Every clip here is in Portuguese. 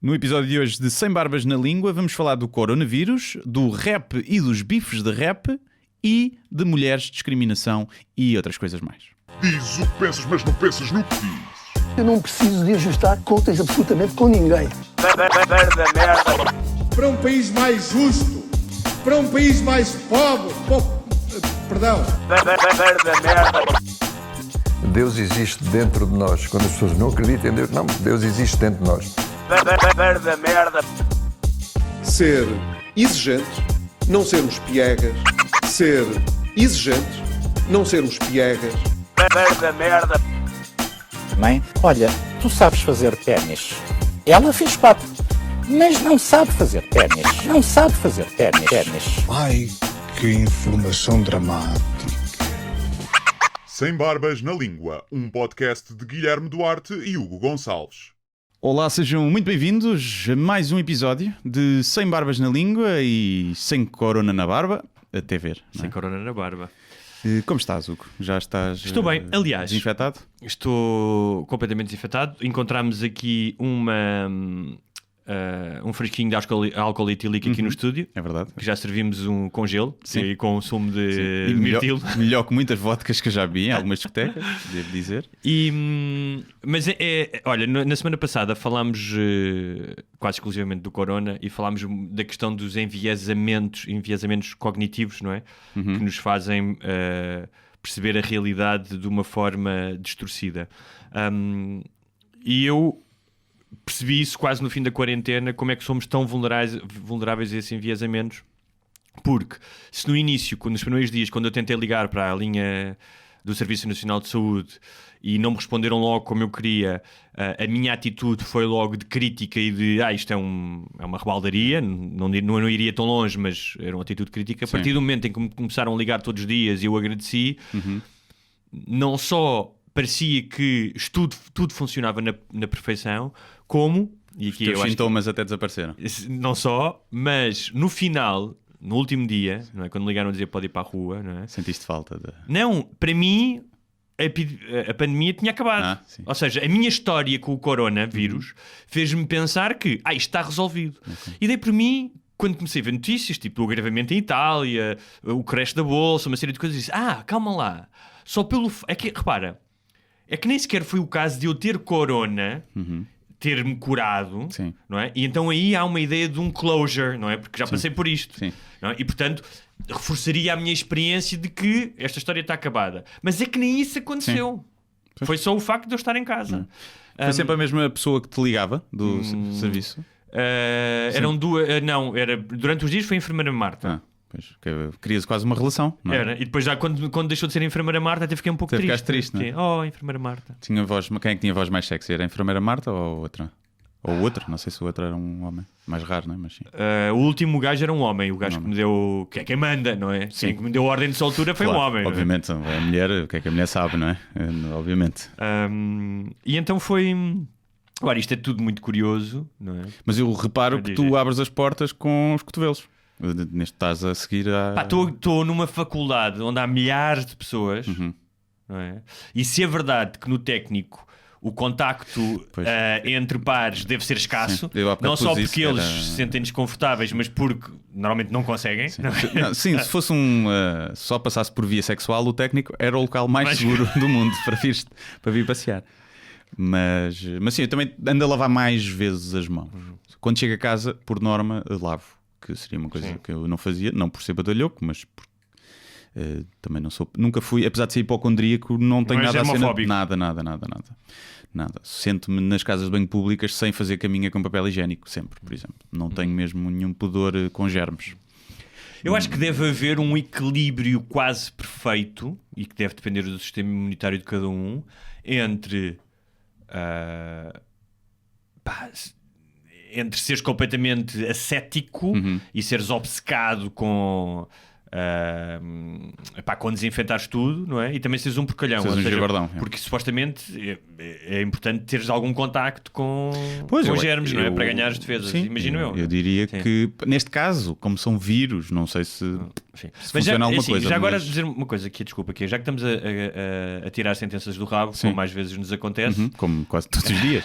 No episódio de hoje de Sem Barbas na Língua vamos falar do coronavírus, do rap e dos bifes de rap e de mulheres, discriminação e outras coisas mais. Diz o que pensas, mas não pensas no que diz. Eu não preciso de ajustar contas absolutamente com ninguém. Para um país mais justo, para um país mais pobre, perdão. Deus existe dentro de nós. Quando as pessoas não acreditam em Deus, não, Deus existe dentro de nós. Ser exigentes, não sermos piegas. Ser exigentes, não sermos piegas. Mãe, olha, tu sabes fazer ténis. Ela fez 4, mas não sabe fazer ténis. Não sabe fazer ténis. Ai, que informação dramática. Sem Barbas na Língua, um podcast de Guilherme Duarte e Hugo Gonçalves. Olá, sejam muito bem-vindos a mais um episódio de Sem Barbas na Língua e Sem Corona na Barba, até ver. Sem corona na barba. Como estás, Hugo? Já estás Estou bem, aliás. Desinfetado? Estou completamente desinfetado. Encontramos aqui um fresquinho de álcool etílico aqui no estúdio. É verdade. Que já servimos com gelo. Sim. E com sumo de E mirtilo. melhor que muitas vodkas que eu já vi em algumas discotecas, devo dizer. Mas olha, na semana passada falámos quase exclusivamente do corona e falámos da questão dos enviesamentos cognitivos, não é? Que nos fazem perceber a realidade de uma forma distorcida. E eu percebi isso quase no fim da quarentena, como é que somos tão vulneráveis a esses enviesamentos. Porque se no início, nos primeiros dias, quando eu tentei ligar para a linha do Serviço Nacional de Saúde e não me responderam logo como eu queria, a minha atitude foi logo de crítica e de isto é uma rebaldaria, não iria tão longe, mas era uma atitude crítica. A partir do momento em que me começaram a ligar todos os dias e eu agradeci, não só parecia que tudo funcionava na perfeição, como... E aqui os sintomas até desapareceram. Não só, mas no final, no último dia, não é? Quando me ligaram a dizer pode ir para a rua, não é? Sentiste falta de... Não, para mim a pandemia tinha acabado. Ou seja, a minha história com o coronavírus fez-me pensar que isto está resolvido. E daí por mim, quando comecei a ver notícias, tipo o agravamento em Itália, o crash da bolsa, uma série de coisas, disse, calma lá, só pelo... É que, repara, é que nem sequer foi o caso de eu ter corona... ter-me curado, não é? E então aí há uma ideia de um closure, não é? Porque já passei por isto. Não é? E portanto, reforçaria a minha experiência de que esta história está acabada. Mas é que nem isso aconteceu. Foi só o facto de eu estar em casa. Foi sempre a mesma pessoa que te ligava do serviço? Eram duas... durante os dias foi a enfermeira Marta. Pois, querias quase uma relação, não é? Era. E depois já quando deixou de ser a enfermeira Marta até fiquei um pouco triste. Ficaste triste, não é? Oh, enfermeira Marta. Tinha voz... Quem é que tinha voz mais sexy? Era a enfermeira Marta ou outra? Ou outro? Não sei se o outro era um homem. Mais raro, não é? Mas sim. O último gajo era um homem. O gajo que me deu... Que é quem manda, não é? Quem me deu a ordem de soltura foi um homem. Obviamente. Não é? A mulher... O que é que a mulher sabe, não é? Obviamente. E então foi... Agora, isto é tudo muito curioso, não é? Mas eu reparo que tu abres as portas com os cotovelos. Neste estás a seguir a... Estou numa faculdade onde há milhares de pessoas, não é? E se é verdade que no técnico o contacto entre pares deve ser escasso, não só porque eles se sentem desconfortáveis, mas porque normalmente não conseguem. Sim, se fosse só passasse por via sexual, o técnico era o local mais seguro do mundo para vir passear. Mas sim, eu também ando a lavar mais vezes as mãos. Quando chego a casa, por norma, lavo. Que seria uma coisa que eu não fazia, não por ser badalhoco, mas também não sou, nunca fui, apesar de ser hipocondríaco, não tenho nada a cena, nada. Sento-me nas casas de banho públicas sem fazer caminha com papel higiênico, sempre, por exemplo. Não tenho mesmo nenhum pudor com germes. Eu acho que deve haver um equilíbrio quase perfeito, e que deve depender do sistema imunitário de cada um, entre entre seres completamente ascético e seres obcecado com desinfetares tudo, não é? E também seres um porcalhão. Porque supostamente é importante teres algum contacto com germes, não é? Para ganhar as defesas, imagino eu. Eu diria que, neste caso, como são vírus, não sei se funciona alguma coisa. Já agora dizer uma coisa aqui, desculpa, que já que estamos a tirar sentenças do rabo, como mais vezes nos acontece... Como quase todos os dias...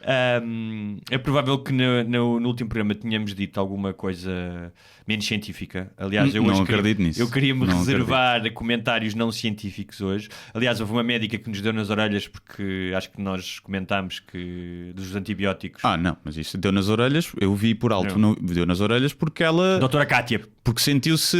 É provável que no último programa tenhamos dito alguma coisa menos científica. Aliás, eu não hoje acredito nisso. Eu queria-me Não reservar a comentários não científicos hoje. Aliás, houve uma médica que nos deu nas orelhas porque acho que nós comentámos que dos antibióticos. Não, mas isso deu nas orelhas, eu vi por alto, não, deu nas orelhas porque ela... Doutora Cátia. Porque sentiu-se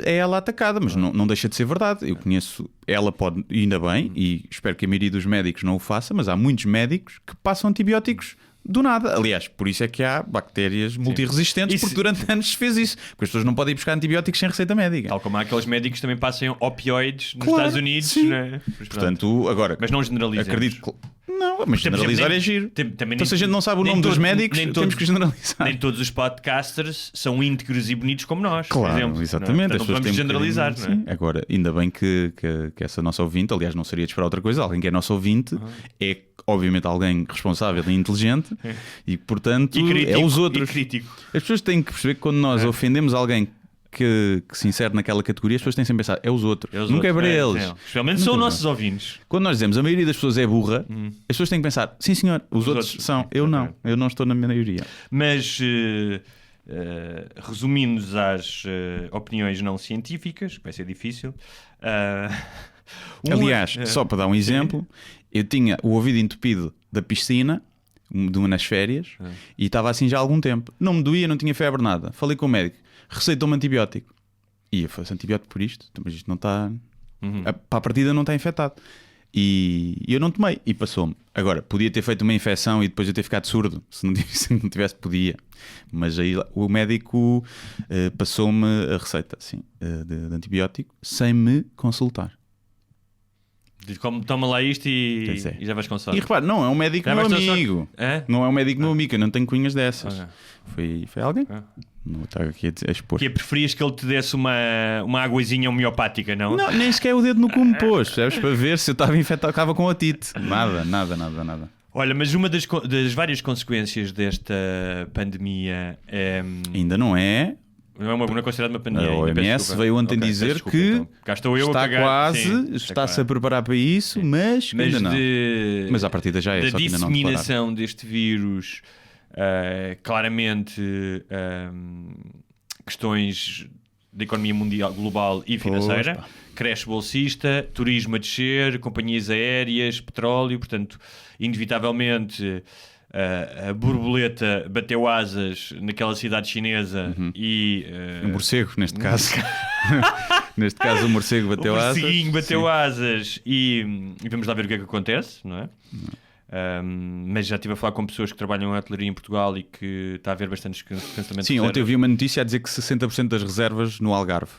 é ela atacada, mas não deixa de ser verdade. Eu conheço, ela pode, ainda bem, e espero que a maioria dos médicos não o faça, mas há muitos médicos que passam antibióticos do nada. Aliás, por isso é que há bactérias multiresistentes, porque durante anos se fez isso. Porque as pessoas não podem ir buscar antibióticos sem receita médica. Tal como há aqueles médicos que também passam opioides nos Claro, Estados Unidos. sim. Né? Portanto, agora... Mas não generalizemos. Acredito que... Não, mas generalizar é giro. Então se a gente não sabe o nome dos médicos, temos que generalizar. Nem todos os podcasters são íntegros e bonitos como nós, claro, por exemplo. exatamente. Não, portanto, não vamos generalizar, não é? Sim. Agora, ainda bem que essa nossa ouvinte, aliás, não seria de esperar outra coisa, alguém que é nosso ouvinte é obviamente alguém responsável e inteligente e, portanto, crítico, é os outros. E crítico. As pessoas têm que perceber que quando nós ofendemos alguém que se insere naquela categoria, as pessoas têm sempre a pensar, é os outros. Nunca é para eles. Especialmente são nossos ouvintes. Quando nós dizemos a maioria das pessoas é burra, as pessoas têm que pensar, sim senhor, os outros são. Eu não. Eu não estou na maioria. Mas resumindo às opiniões não científicas, vai ser difícil. Aliás, só para dar um exemplo, eu tinha o ouvido entupido da piscina nas férias e estava assim já há algum tempo. Não me doía, não tinha febre, nada. Falei com o médico, receitou-me antibiótico. E eu falei, antibiótico por isto? Mas isto não está... Para a partida não está infectado. E eu não tomei. E passou-me. Agora, podia ter feito uma infecção e depois eu ter ficado surdo. Se não tivesse, podia. Mas aí o médico passou-me a receita assim, de antibiótico sem me consultar. Como toma lá isto e já vais consultar. E repare, não é um médico meu amigo. Não é um médico meu amigo, eu não tenho cunhas dessas. Foi alguém. Não está aqui a expor. Que preferias que ele te desse uma aguazinha homeopática, não? Não, nem sequer o dedo no cu me pôs, percebes? Para ver se eu estava infectado, estava com otite. Nada. Olha, mas uma das várias consequências desta pandemia é... Ainda não é... Não é considerada uma pandemia. A OMS veio ontem dizer que então. está quase, está-se a preparar para isso, mas ainda não. Mas à partida já é, da só que ainda não disseminação deste vírus, claramente questões da economia mundial, global e financeira, creche bolsista, turismo a descer, companhias aéreas, petróleo, portanto, inevitavelmente... a borboleta bateu asas naquela cidade chinesa e... O morcego, neste caso. Neste caso, o morcego bateu asas. O morceguinho bateu asas e vamos lá ver o que é que acontece, não é? Mas já estive a falar com pessoas que trabalham em hotelaria em Portugal e que está a haver bastantes cancelamentos. Sim, ontem eu vi uma notícia a dizer que 60% das reservas no Algarve.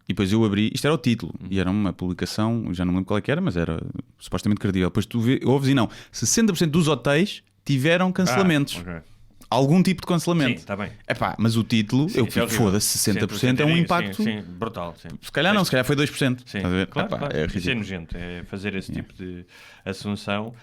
E depois eu abri, isto era o título, e era uma publicação, já não me lembro qual é que era, mas era supostamente credível. Depois tu ouves e não, 60% dos hotéis tiveram cancelamentos. Algum tipo de cancelamento. Sim, está bem. Mas o título, eu fico, foda-se, 60% é um impacto. Sim, brutal. Sim. Se calhar não, se calhar foi 2%. Sim, claro. É ridículo. Isso é nojento, é fazer esse tipo de assunção.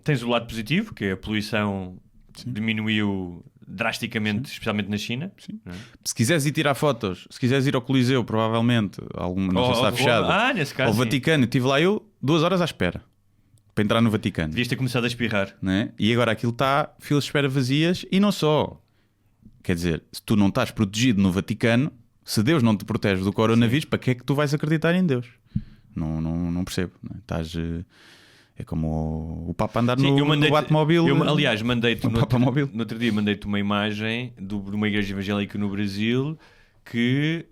Tens o lado positivo, que a poluição diminuiu drasticamente, especialmente na China. Sim. Se quiseres ir tirar fotos, se quiseres ir ao Coliseu, provavelmente, não sei se está fechado, nesse caso, ao Vaticano, estive lá eu 2 horas à espera para entrar no Vaticano. Devias ter começado a espirrar. Né? E agora aquilo está filas de espera vazias e não só. Quer dizer, se tu não estás protegido no Vaticano, se Deus não te protege do coronavírus, para que é que tu vais acreditar em Deus? Não percebo. Né? Estás... É como o Papa andar no Batmóvel. Aliás, mandei-te no outro dia mandei-te uma imagem de uma igreja evangélica no Brasil que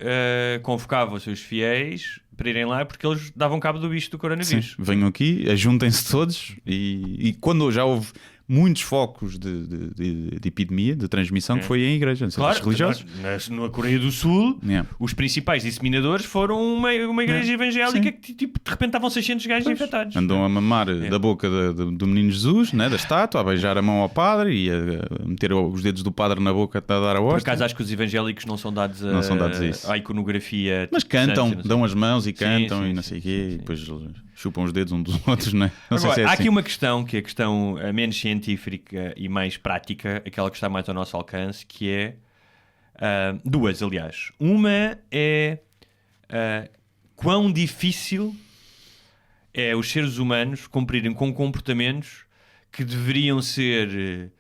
convocava os seus fiéis para irem lá porque eles davam cabo do bicho do coronavírus. Sim, venham aqui, ajuntem-se todos e quando já houve muitos focos de epidemia, de transmissão, que foi em igreja, religiosos. Na Coreia do Sul, os principais disseminadores foram uma igreja evangélica que tipo, de repente estavam 600 gajos infectados. Andam a mamar da boca do menino Jesus, né, da estátua, a beijar a mão ao padre e a meter os dedos do padre na boca a dar a hóstia. Por acaso acho que os evangélicos não são dados a isso. À iconografia. Mas cantam, dão as mãos e cantam e não sei o quê, e depois chupam os dedos uns dos outros, não é? Agora, há aqui uma questão que é a questão menos científica e mais prática, aquela que está mais ao nosso alcance, que é duas, aliás. Uma é quão difícil é os seres humanos cumprirem com comportamentos que deveriam ser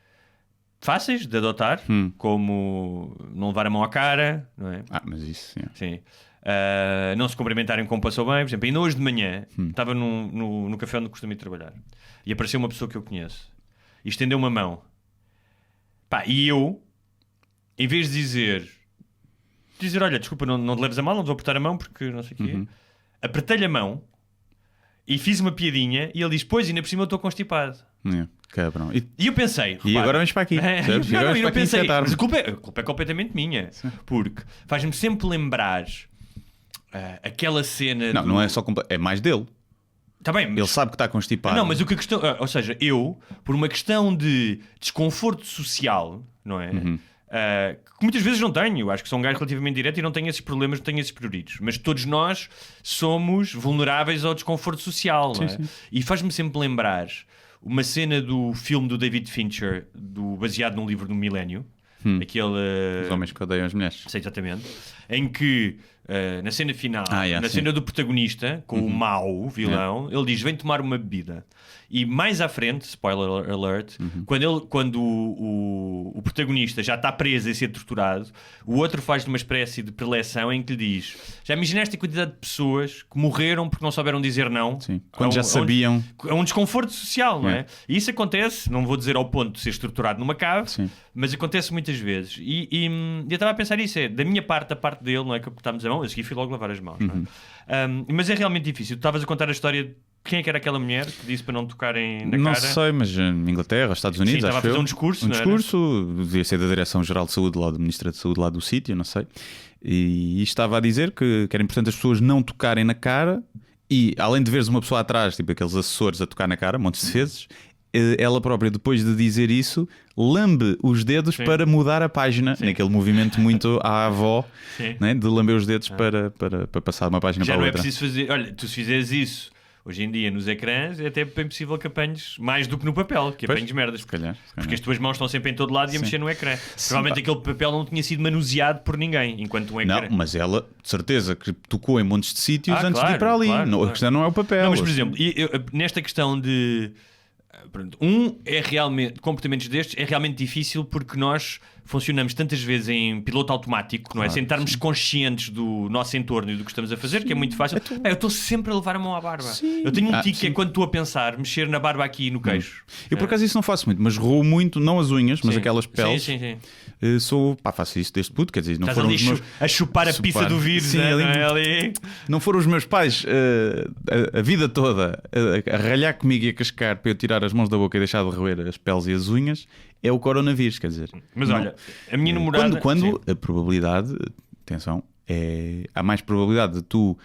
fáceis de adotar, como não levar a mão à cara, não é? Mas isso, Sim. Não se cumprimentarem como passou bem. Por exemplo, ainda hoje de manhã estava no café onde costumo ir trabalhar e apareceu uma pessoa que eu conheço e estendeu uma mão. E eu, em vez de dizer olha, desculpa, não te leves a mal, não te vou apertar a mão porque não sei o quê, apertei-lhe a mão e fiz uma piadinha e ele diz, pois, ainda por cima eu estou constipado. Cabrão. E eu pensei, e agora vamos para aqui. Eu pensei, mas a culpa é completamente minha. Sim. Porque faz-me sempre lembrar aquela cena. Não é só é mais dele. Tá bem, mas... Ele sabe que está constipado. Não, mas o que a questão. Ou seja, eu, por uma questão de desconforto social, não é? Que muitas vezes não tenho. Acho que sou um gajo relativamente direto e não tenho esses problemas, não tenho esses prioritos. Mas todos nós somos vulneráveis ao desconforto social, não é? Sim. E faz-me sempre lembrar uma cena do filme do David Fincher, baseado num livro do Milénio. Aquele... Os homens que odeiam as mulheres. Sei, exatamente. Em que, na cena final, sim. cena do protagonista, com o mau, o vilão, ele diz, vem tomar uma bebida. E mais à frente, spoiler alert, quando o protagonista já está preso e ser torturado, o outro faz uma espécie de preleção em que lhe diz, já imaginaste a quantidade de pessoas que morreram porque não souberam dizer não? Sim. Quando já sabiam. É um desconforto social, não é? E isso acontece, não vou dizer ao ponto de seres torturado numa cave, mas acontece muitas vezes. E eu estava a pensar isso, da minha parte, da parte dele, não é que apertámos a mão, eu segui fui logo lavar as mãos. Não é? Mas é realmente difícil. Tu estavas a contar a história de quem é que era aquela mulher que disse para não tocarem na cara? Não sei, mas em Inglaterra, Estados Unidos, estava a fazer um discurso. Devia ser da Direção-Geral de Saúde, lá do Ministro da Saúde lá do sítio, não sei. E estava a dizer que era importante as pessoas não tocarem na cara e, além de veres uma pessoa atrás, tipo aqueles assessores a tocar na cara, montes de vezes, ela própria, depois de dizer isso, lambe os dedos para mudar a página, naquele movimento muito à avó, né? De lamber os dedos para passar de uma página para a outra. Já não é preciso fazer... Olha, tu se fizeres isso hoje em dia nos ecrãs, é até bem possível que apanhes mais do que no papel, que apanhes merdas. Se calhar. Porque as tuas mãos estão sempre em todo lado e a mexer no ecrã. Provavelmente aquele papel não tinha sido manuseado por ninguém, enquanto um ecrã. Não, mas ela, de certeza, que tocou em montes de sítios antes de ir para ali. A questão não é o papel. Não, mas, por exemplo, nesta questão de... é realmente, comportamentos destes é realmente difícil porque nós funcionamos tantas vezes em piloto automático, não é? Sem estarmos conscientes do nosso entorno e do que estamos a fazer, que é muito fácil. Eu estou sempre a levar a mão à barba. Eu tenho um tique que é quando estou a pensar, mexer na barba aqui e no queixo. Eu por acaso isso não faço muito, mas roo muito, não as unhas, mas aquelas peles. Sim. Faço isso desde puto, quer dizer, não estás foram ali os meus... a chupar a pizza do vírus, sim, ali. Não foram os meus pais a vida toda a ralhar comigo e a cascar para eu tirar as mãos da boca e deixar de roer as peles e as unhas. É o coronavírus, quer dizer. Mas olha, a minha namorada... Quando a probabilidade, atenção, há mais probabilidade de tu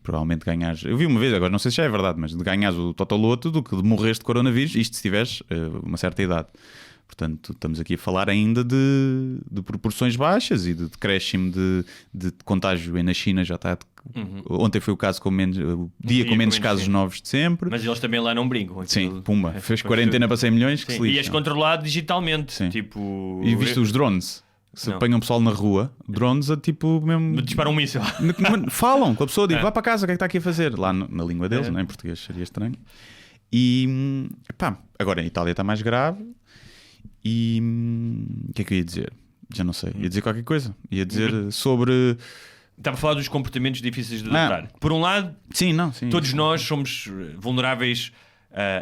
provavelmente ganhares... Eu vi uma vez, agora não sei se já é verdade, mas de ganhares o Totoloto do que de morreres de coronavírus, isto se tiveres uma certa idade. Portanto, estamos aqui a falar ainda de proporções baixas e de decréscimo de contágio. Na China já está... Ontem foi o caso com menos, o dia com menos casos novos de sempre. Mas eles também lá não brincam. Sim, pumba. Fez quarentena para 100 milhões. Que se lixe, e és controlado digitalmente. Sim. Tipo... E viste os drones? Se apanham o pessoal na rua, drones a tipo mesmo... Disparam um míssil. Falam com a pessoa, digo, vá para casa, o que é que está aqui a fazer? Lá na língua deles, não é? Em português seria estranho. E agora em Itália está mais grave. E o que é que eu ia dizer? Já não sei. Ia dizer qualquer coisa. Ia dizer sobre... Estava a falar dos comportamentos difíceis de adotar. Por um lado, todos nós somos vulneráveis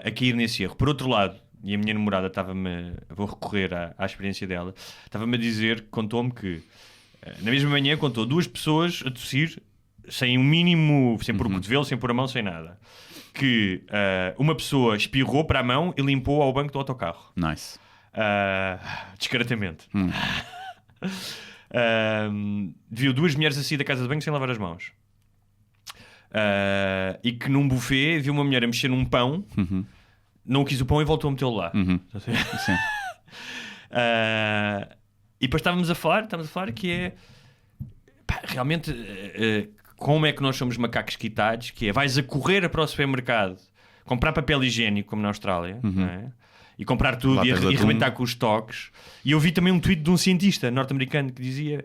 a cair nesse erro. Por outro lado, e a minha namorada vou recorrer à experiência dela, estava-me a dizer, contou-me que na mesma manhã contou 2 pessoas a tossir sem um mínimo, sem pôr o cotovelo, sem pôr a mão, sem nada. Que uma pessoa espirrou para a mão e limpou ao banco do autocarro. Nice. Discretamente. Viu 2 mulheres a sair da casa de banho sem lavar as mãos. E que num buffet viu uma mulher a mexer num pão, não quis o pão e voltou a metê-lo lá. Sim. E depois estávamos a falar que é realmente como é que nós somos macacos quitados, que é vais a correr para o supermercado comprar papel higiênico como na Austrália, não é? E comprar tudo e arrebentar com os estoques. E eu vi também um tweet de um cientista norte-americano que dizia,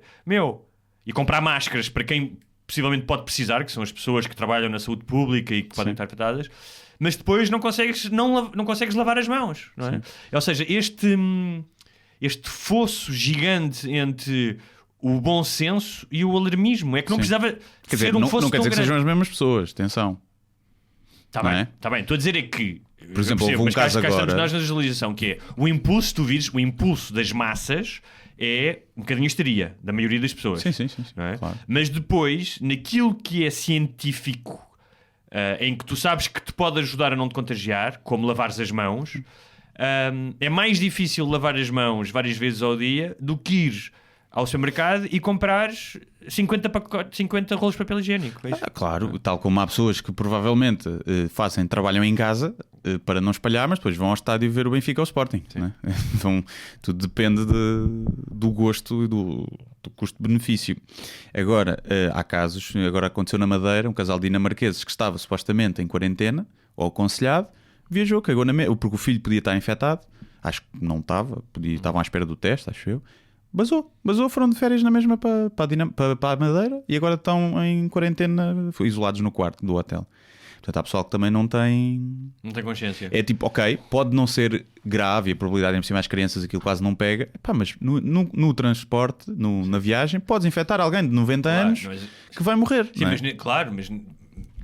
e comprar máscaras para quem possivelmente pode precisar, que são as pessoas que trabalham na saúde pública e que podem estar afetadas, mas depois não consegues lavar as mãos, não é? Ou seja, este fosso gigante entre o bom senso e o alarmismo é que não precisava ser um fosso não quer tão dizer que grande. sejam as mesmas pessoas, atenção. Está não bem, é? está bem. Estou a dizer é que, por exemplo, houve um mas caso cá estamos agora. nós na legislação, que é o impulso, se tu vires, o impulso das massas é um bocadinho histeria da maioria das pessoas. Sim, não é? claro. Mas depois, naquilo que é científico, em que tu sabes que te pode ajudar a não te contagiar, como lavares as mãos, é mais difícil lavar as mãos várias vezes ao dia do que ir ao supermercado e comprares 50 rolos de papel higiênico. Claro, tal como há pessoas que provavelmente trabalham em casa para não espalhar, mas depois vão ao estádio ver o Benfica ou o Sporting. Né? Então tudo depende do gosto e do custo-benefício. Agora, há casos, agora aconteceu na Madeira, um casal de dinamarqueses que estava supostamente em quarentena ou aconselhado, viajou, cagou porque o filho podia estar infectado, acho que não estava, estavam à espera do teste, acho eu. Basou, foram de férias na mesma para a Madeira e agora estão em quarentena, isolados no quarto do hotel. Portanto, há pessoal que também não tem consciência. É tipo, ok, pode não ser grave e a probabilidade de mais crianças aquilo quase não pega, mas no transporte, na viagem, podes infectar alguém de 90 anos que vai morrer. Sim, não é? mas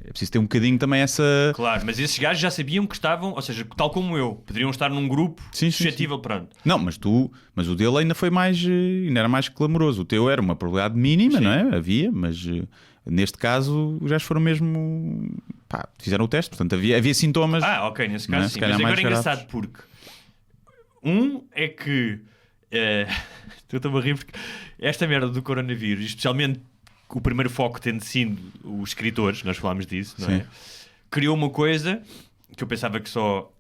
é preciso ter um bocadinho também essa... Claro, mas esses gajos já sabiam que estavam, ou seja, tal como eu, poderiam estar num grupo suscetível, pronto. Não, mas o dele ainda foi ainda era mais clamoroso. O teu era uma probabilidade mínima, não é? Havia, mas neste caso os gajos foram mesmo... fizeram o teste, portanto havia sintomas. Ok, nesse caso sim. Mas agora é engraçado porque é que estou-me a rir porque esta merda do coronavírus, especialmente o primeiro foco tendo sido os escritores, nós falámos disso, não é? Criou uma coisa que eu pensava que só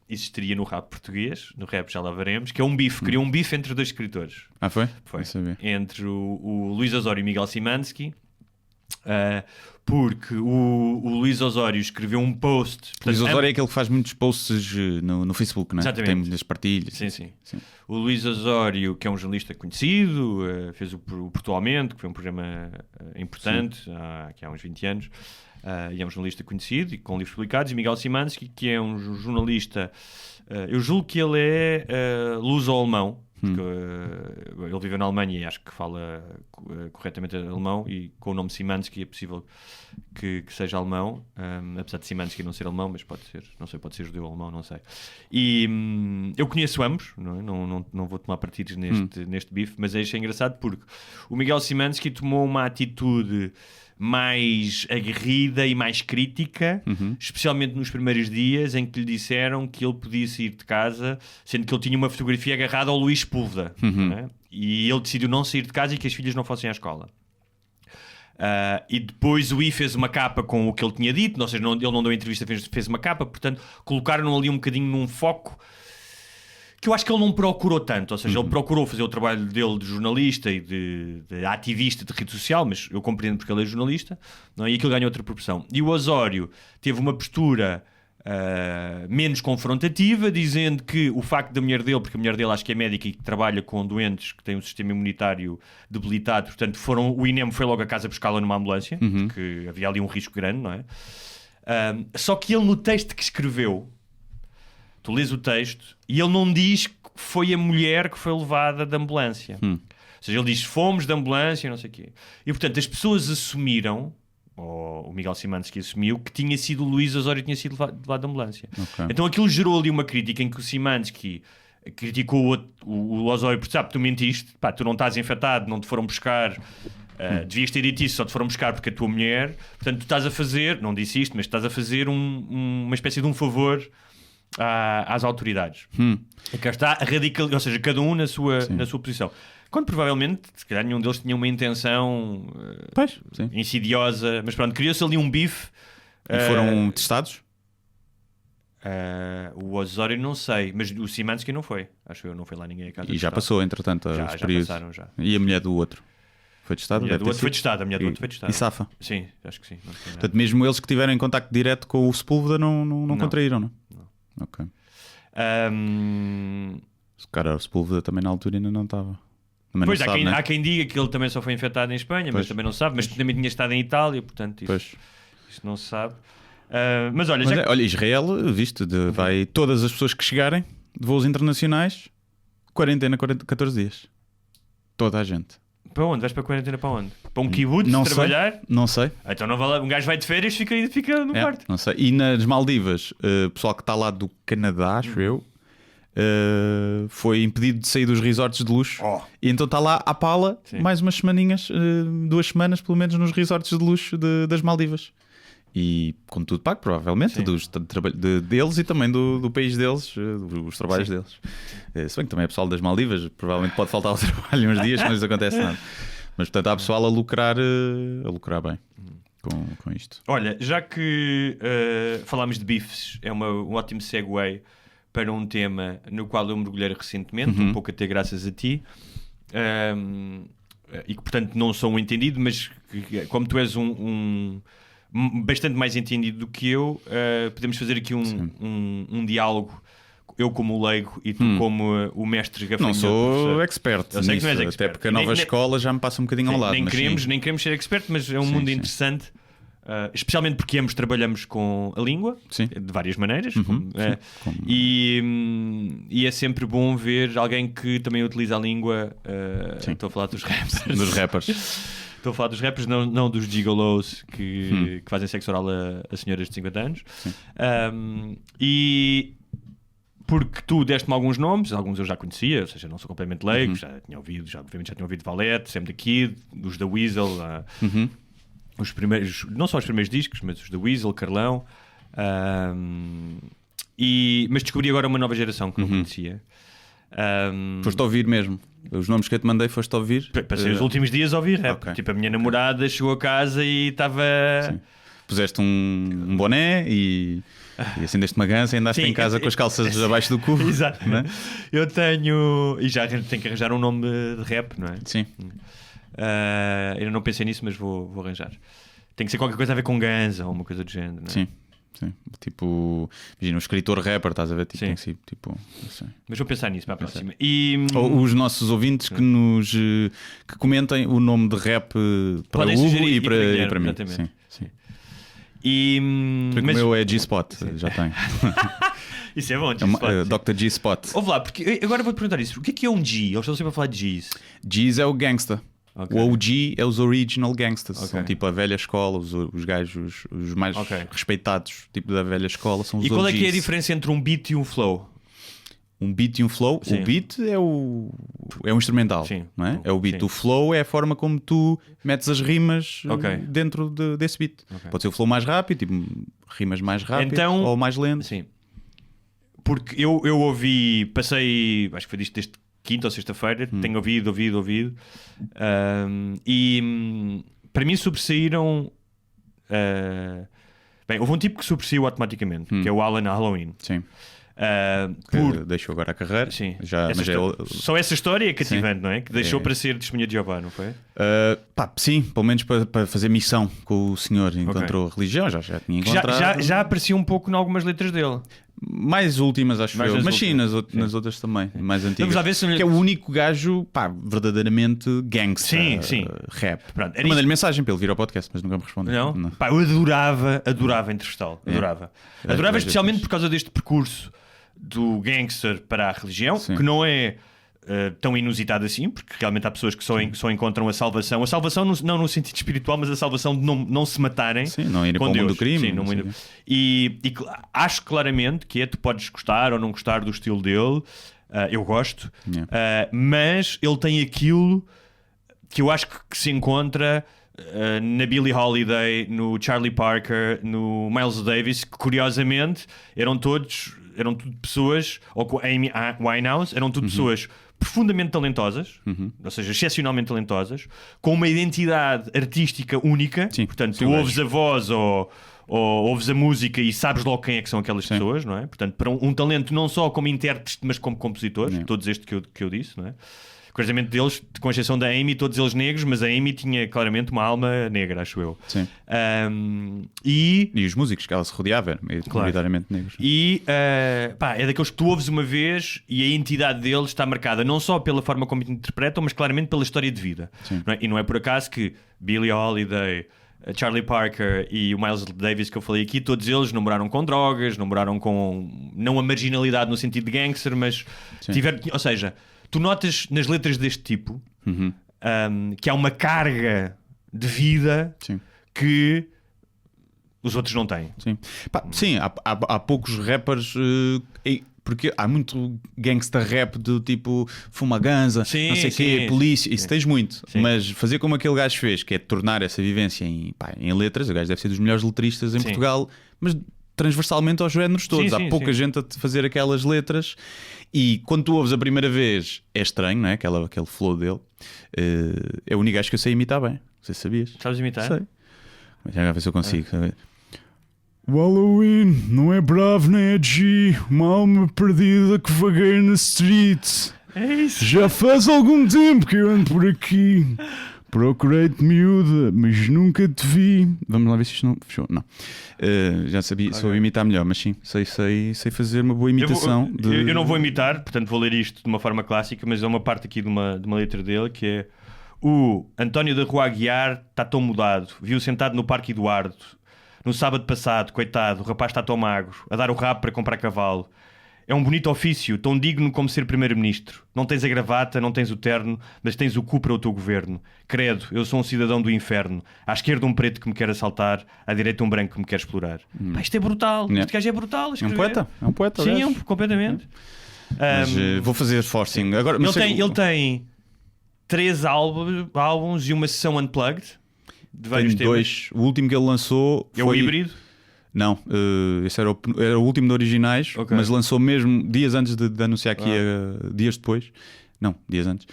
existiria no rap português, no rap já lá veremos, que é um bife. Criou um bife entre dois escritores. Foi? Foi. Entre o Luís Osório e o Miguel Simansky. Porque o Luís Osório escreveu um post. O Luís Osório é aquele que faz muitos posts no Facebook, não é? Exatamente. Tem muitas partilhas. Sim. O Luís Osório, que é um jornalista conhecido, fez o Portualmente, que foi um programa importante há uns 20 anos, e é um jornalista conhecido e com livros publicados. E Miguel Simansky, que é um jornalista, eu julgo que ele é luso-alemão. Ele vive na Alemanha e acho que fala corretamente alemão, e com o nome Simansky é possível que seja alemão, apesar de Simansky não ser alemão, mas pode ser, não sei, pode ser judeu ou alemão, não sei. E eu conheço ambos, não vou tomar partidos neste bife, mas achei engraçado porque o Miguel Simansky tomou uma atitude mais aguerrida e mais crítica, especialmente nos primeiros dias em que lhe disseram que ele podia sair de casa, sendo que ele tinha uma fotografia agarrada ao Luís Sepúlveda, né? E ele decidiu não sair de casa e que as filhas não fossem à escola. E depois o I fez uma capa com o que ele tinha dito, ou seja, ele não deu entrevista, fez uma capa, portanto colocaram-no ali um bocadinho num foco que eu acho que ele não procurou tanto, ou seja, ele procurou fazer o trabalho dele de jornalista e de ativista de rede social, mas eu compreendo porque ele é jornalista, não é? E aquilo ganha outra proporção. E o Osório teve uma postura menos confrontativa, dizendo que o facto da mulher dele, porque a mulher dele acho que é médica e que trabalha com doentes que têm um sistema imunitário debilitado, portanto o INEM foi logo a casa buscá-la numa ambulância, porque havia ali um risco grande, não é? Só que ele no texto que escreveu, tu lês o texto e ele não diz que foi a mulher que foi levada da ambulância. Ou seja, ele diz fomos da ambulância, não sei o quê. E portanto as pessoas assumiram, ou o Miguel Simansky assumiu, que tinha sido o Luís Osório que tinha sido levado da ambulância. Então aquilo gerou ali uma crítica em que o Simansky criticou o Osório por sabe, tu mentiste, tu não estás infectado, não te foram buscar, devias ter dito isso, só te foram buscar porque a tua mulher, portanto tu estás a fazer, não disse isto, mas estás a fazer uma espécie de um favor às autoridades. E cá está a radical, ou seja, cada um na sua posição. Quando provavelmente, se calhar, nenhum deles tinha uma intenção insidiosa, mas pronto, criou-se ali um bife. E foram testados? O Osório não sei, mas o Simansky não foi. Acho que não foi lá ninguém a casa. E já passou, entretanto, os períodos. Passaram, já. E a mulher do outro? Foi testada? A mulher do outro foi testada. E safa? Sim, acho que sim. Portanto, mesmo eles que tiveram em contacto direto com o Sepúlveda não contraíram, não? Ok. Se calhar o Sepúlveda também na altura ainda não estava. Pois, há quem diga que ele também só foi infectado em Espanha, mas também não sabe. Mas também tinha estado em Itália, portanto, isso não se sabe. Mas olha, Mas olha, Israel, viste, vai todas as pessoas que chegarem de voos internacionais, quarentena 14 dias. Toda a gente. Para onde? Vais para a quarentena para onde? Para um kibbutz Não trabalhar? sei, não sei. Então não vale, um gajo vai de férias e fica no quarto. Não sei. E nas Maldivas, o pessoal que está lá do Canadá, acho eu, foi impedido de sair dos resorts de luxo. E então está lá à pala mais umas semaninhas, 2 semanas pelo menos, nos resorts de luxo das Maldivas. E com tudo pago, provavelmente, deles e também do país deles, os trabalhos deles. Se bem que também é pessoal das Maldivas, provavelmente pode faltar ao trabalho uns dias, mas não acontece nada. Mas portanto há pessoal a lucrar bem com isto. Olha, já que falámos de bifes, é um ótimo segue para um tema no qual eu mergulhei recentemente, um pouco até graças a ti. E que portanto não sou um entendido, mas como tu és bastante mais entendido do que eu, podemos fazer aqui um diálogo, eu como o leigo e tu como o mestre gafanhoto. Não sou expert eu sei nisso, que não és expert. até porque a nova escola já me passa um bocadinho ao lado. Nem queremos ser expert, mas é um mundo interessante, especialmente porque ambos trabalhamos com a língua, de várias maneiras, e é sempre bom ver alguém que também utiliza a língua. Estou a falar dos rappers. Dos rappers. Estou a falar dos rappers, não dos gigolos que fazem sexo oral a senhoras de 50 anos. E porque tu deste-me alguns nomes, alguns eu já conhecia, ou seja, não sou completamente leigo, obviamente já tinha ouvido Valete, Sam the Kid, os da Weasel, os primeiros, não só os primeiros discos, mas os da Weasel, Carlão. Mas descobri agora uma nova geração que não conhecia. Foste a ouvir mesmo? Os nomes que eu te mandei foste a ouvir? Passei os últimos dias a ouvir rap. Okay. Tipo, a minha namorada chegou a casa e estava... Puseste um boné e acendeste uma gança e andaste em casa com as calças abaixo do cu. Exato. Não é? Eu tenho... E já tenho que arranjar um nome de rap, não é? Sim. Eu não pensei nisso, mas vou arranjar. Tem que ser qualquer coisa a ver com ganza ou uma coisa do género, não é? Sim. Tipo, imagina, um escritor rapper, estás a ver? Tipo, tem que ser, tipo, assim. Mas vou pensar nisso para a próxima. Ou os nossos ouvintes que comentem o nome de rap para o Hugo e para mim. Exatamente. Sim. Mas o meu é G-Spot, já tem. Isso é bom, G-Spot. Dr. G-Spot. Ouve lá, porque agora vou-te perguntar isso. O que é um G? Eles estão sempre a falar de Gs. Gs é o gangsta. Okay. O OG é os original gangsters. São tipo a velha escola, os gajos os mais respeitados tipo da velha escola são os OGs. E qual é que é a diferença entre um beat e um flow? Um beat e um flow? Sim. O beat é um instrumental, não é? É o beat. Sim. O flow é a forma como tu metes as rimas dentro desse beat. Pode ser o flow mais rápido, tipo rimas mais rápido ou mais lento. Sim. Porque eu ouvi, passei, acho que foi deste quinta ou sexta-feira, tenho ouvido. E para mim sobressaíram. Bem, houve um tipo que sobressaiu automaticamente, que é o Alan Halloween. Sim. Deixou agora a carreira. Sim. Só essa história é cativante, não é? Que deixou para ser testemunha de Jeová, não foi? Sim, pelo menos para fazer missão com o senhor. Encontrou religião, já tinha encontrado. Já aparecia um pouco em algumas letras dele. Mais últimas, acho eu. Mas sim, nas outras também, mais antigas. Que é o único gajo, verdadeiramente gangsta. Sim. Rap. Mandei-lhe mensagem para ele vir ao podcast, mas nunca me respondeu. Não. Pá, eu adorava entrevistá-lo. Adorava especialmente por causa deste percurso do gangster para a religião, que não é tão inusitado assim, porque realmente há pessoas que só encontram a salvação não no sentido espiritual, mas a salvação de não se matarem, não irem para o mundo do crime. E acho claramente que tu podes gostar ou não gostar do estilo dele, eu gosto, mas ele tem aquilo que eu acho que se encontra na Billie Holiday, no Charlie Parker, no Miles Davis, que curiosamente eram tudo pessoas, ou com a Amy Winehouse, eram tudo pessoas profundamente talentosas, ou seja, excepcionalmente talentosas, com uma identidade artística única. Portanto, tu ouves a voz ou ouves a música e sabes logo quem é que são aquelas pessoas, não é? Portanto, para um talento não só como intérpretes, mas como compositores, todos estes que eu disse, não é? Curiosamente deles, com exceção da Amy, todos eles negros, mas a Amy tinha claramente uma alma negra, acho eu. Sim. E os músicos que ela se rodeava, maioritariamente negros. E é daqueles que tu ouves uma vez e a entidade deles está marcada não só pela forma como interpretam, mas claramente pela história de vida. Não é? E não é por acaso que Billie Holiday, Charlie Parker e o Miles Davis que eu falei aqui, todos eles namoraram com drogas, namoraram com, não a marginalidade no sentido de gangster, mas ou seja, tu notas nas letras deste tipo que há uma carga de vida que os outros não têm. Sim, há poucos rappers, porque há muito gangsta rap do tipo fuma ganza, não sei o quê, polícia, isso tens muito. Mas fazer como aquele gajo fez, que é tornar essa vivência em letras, o gajo deve ser dos melhores letristas em Portugal, mas transversalmente aos géneros todos. Há pouca gente a fazer aquelas letras e quando tu ouves a primeira vez é estranho, não é? Aquele flow dele. É o único gajo que eu sei imitar bem. Não sei se sabias. Sabes imitar? Sei. Mas já ver se eu consigo. O Halloween não é bravo nem é G, uma alma perdida que vagueia na street. É isso. Já faz algum tempo que eu ando por aqui. Procurei-te miúda, mas nunca te vi. Vamos lá ver se isto não fechou. Não. Já sabia, sou imitar melhor, mas sim, sei fazer uma boa imitação. Eu não vou imitar, portanto vou ler isto de uma forma clássica, mas é uma parte aqui de uma letra dele que é: o António da Rua Aguiar está tão mudado, viu sentado no Parque Eduardo. No sábado passado, coitado, o rapaz está tão magro, a dar o rabo para comprar cavalo. É um bonito ofício, tão digno como ser primeiro-ministro. Não tens a gravata, não tens o terno, mas tens o cu para o teu governo. Credo, eu sou um cidadão do inferno. À esquerda um preto que me quer assaltar, à direita um branco que me quer explorar. Pá, isto é brutal, este gajo é brutal. É um poeta. Sim, completamente. Mas, vou fazer forcing. Agora, ele tem 3 álbuns e uma sessão unplugged. De vários temas. 2. O último que ele lançou foi o híbrido? Não, esse era o último de originais, mas lançou mesmo dias antes de anunciar aqui, dias depois. Não, dias antes.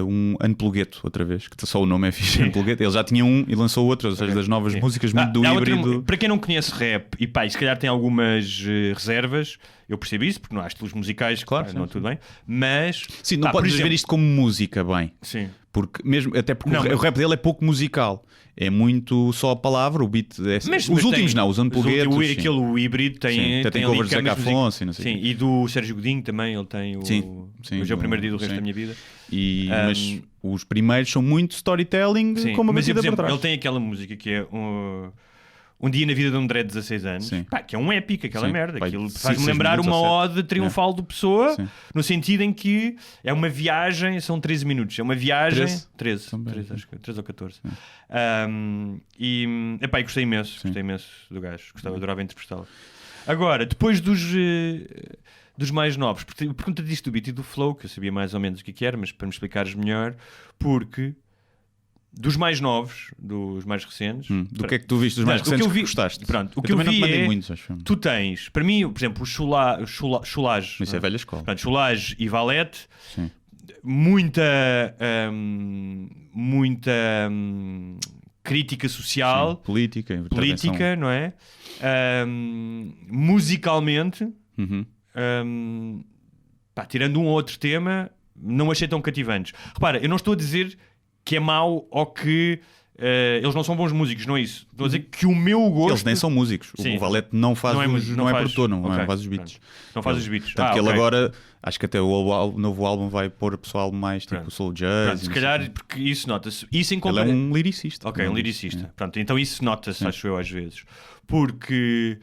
Um Unplugueto, outra vez, que só o nome é fixe. Unplugueto. Ele já tinha um e lançou outro, ou seja, das novas músicas muito do híbrido. Para quem não conhece rap, e pá, se calhar tem algumas reservas, eu percebo isso, porque não há estilos musicais, claro, não tudo bem, mas... Sim, não podes ver isto como música, bem. Sim. Porque o rap dele é pouco musical. É muito só a palavra, o beat. Os últimos não, os Unpluguetos. Aquele híbrido tem covers de Zeca Afonso e não sei. Sim, e do Sérgio Godinho também, ele tem o. Sim, hoje é o primeiro dia do resto da minha vida. Mas os primeiros são muito storytelling, como a vida por trás. Ele tem aquela música que é Um Dia na Vida de um André de 16 anos, pá, que é um épico, aquela merda. Aquilo faz-me lembrar uma ode triunfal do Pessoa, no sentido em que é uma viagem, são 13 minutos, é uma viagem. 13 acho que 13 ou 14. E gostei imenso do gajo, adorava interpretá-lo. Agora, depois dos mais novos, pergunta disto do beat e do flow, que eu sabia mais ou menos o que era, mas para me explicares melhor, porque. Dos mais novos, dos mais recentes. Do que é que tu viste dos mais recentes que gostaste? Pronto, o que eu vi muitos, tu tens, para mim, por exemplo, o Chulage. Isso é velha escola. Pronto, Chulage e Valete. Muita crítica social. Política, não é? Musicalmente, tirando um ou outro tema, não achei tão cativantes. Repara, eu não estou a dizer que é mau ou que eles não são bons músicos, não é isso. Estou a dizer que o meu gosto... Eles nem são músicos. O Valete não faz não é produtor, não faz os beats. Não faz os beats. Tanto que ele agora, acho que até o novo álbum vai pôr pessoal mais tipo soul jazz. Se calhar, porque isso nota-se. Ele é um liricista. Ok, um liricista. Pronto, então isso nota-se, acho eu, às vezes. Porque...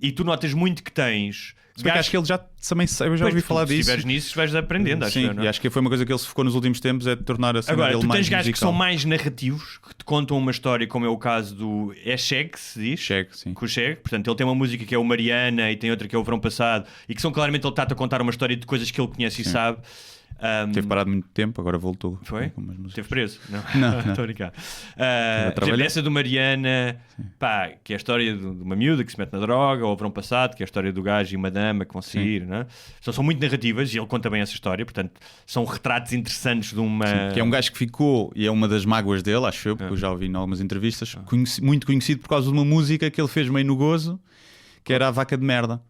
e tu notas muito que tens... Acho que ele já também eu já ouvi falar disso. Se estiveres nisso, vais aprendendo. Sim, e acho que foi uma coisa que ele se focou nos últimos tempos, é de tornar a cena dele mais musical. Agora, tu tens gajos que são mais narrativos, que te contam uma história, como é o caso do... É Cheg, se diz? Cheg, sim. Com o Cheg. Portanto, ele tem uma música que é o Mariana e tem outra que é o Verão Passado, e que são claramente ele está a contar uma história de coisas que ele conhece e sabe. Teve parado muito tempo, agora voltou. Foi? Teve preso? Não. Estou a brincar. Essa do Mariana, pá, que é a história de uma miúda que se mete na droga, ou o Verão Passado, que é a história do gajo e uma dama que vão sair, não é? São muito narrativas e ele conta bem essa história, portanto, são retratos interessantes de uma... Sim, que é um gajo que ficou, e é uma das mágoas dele, acho eu, porque eu já ouvi em algumas entrevistas, muito conhecido por causa de uma música que ele fez meio no gozo, que era a Vaca de Merda.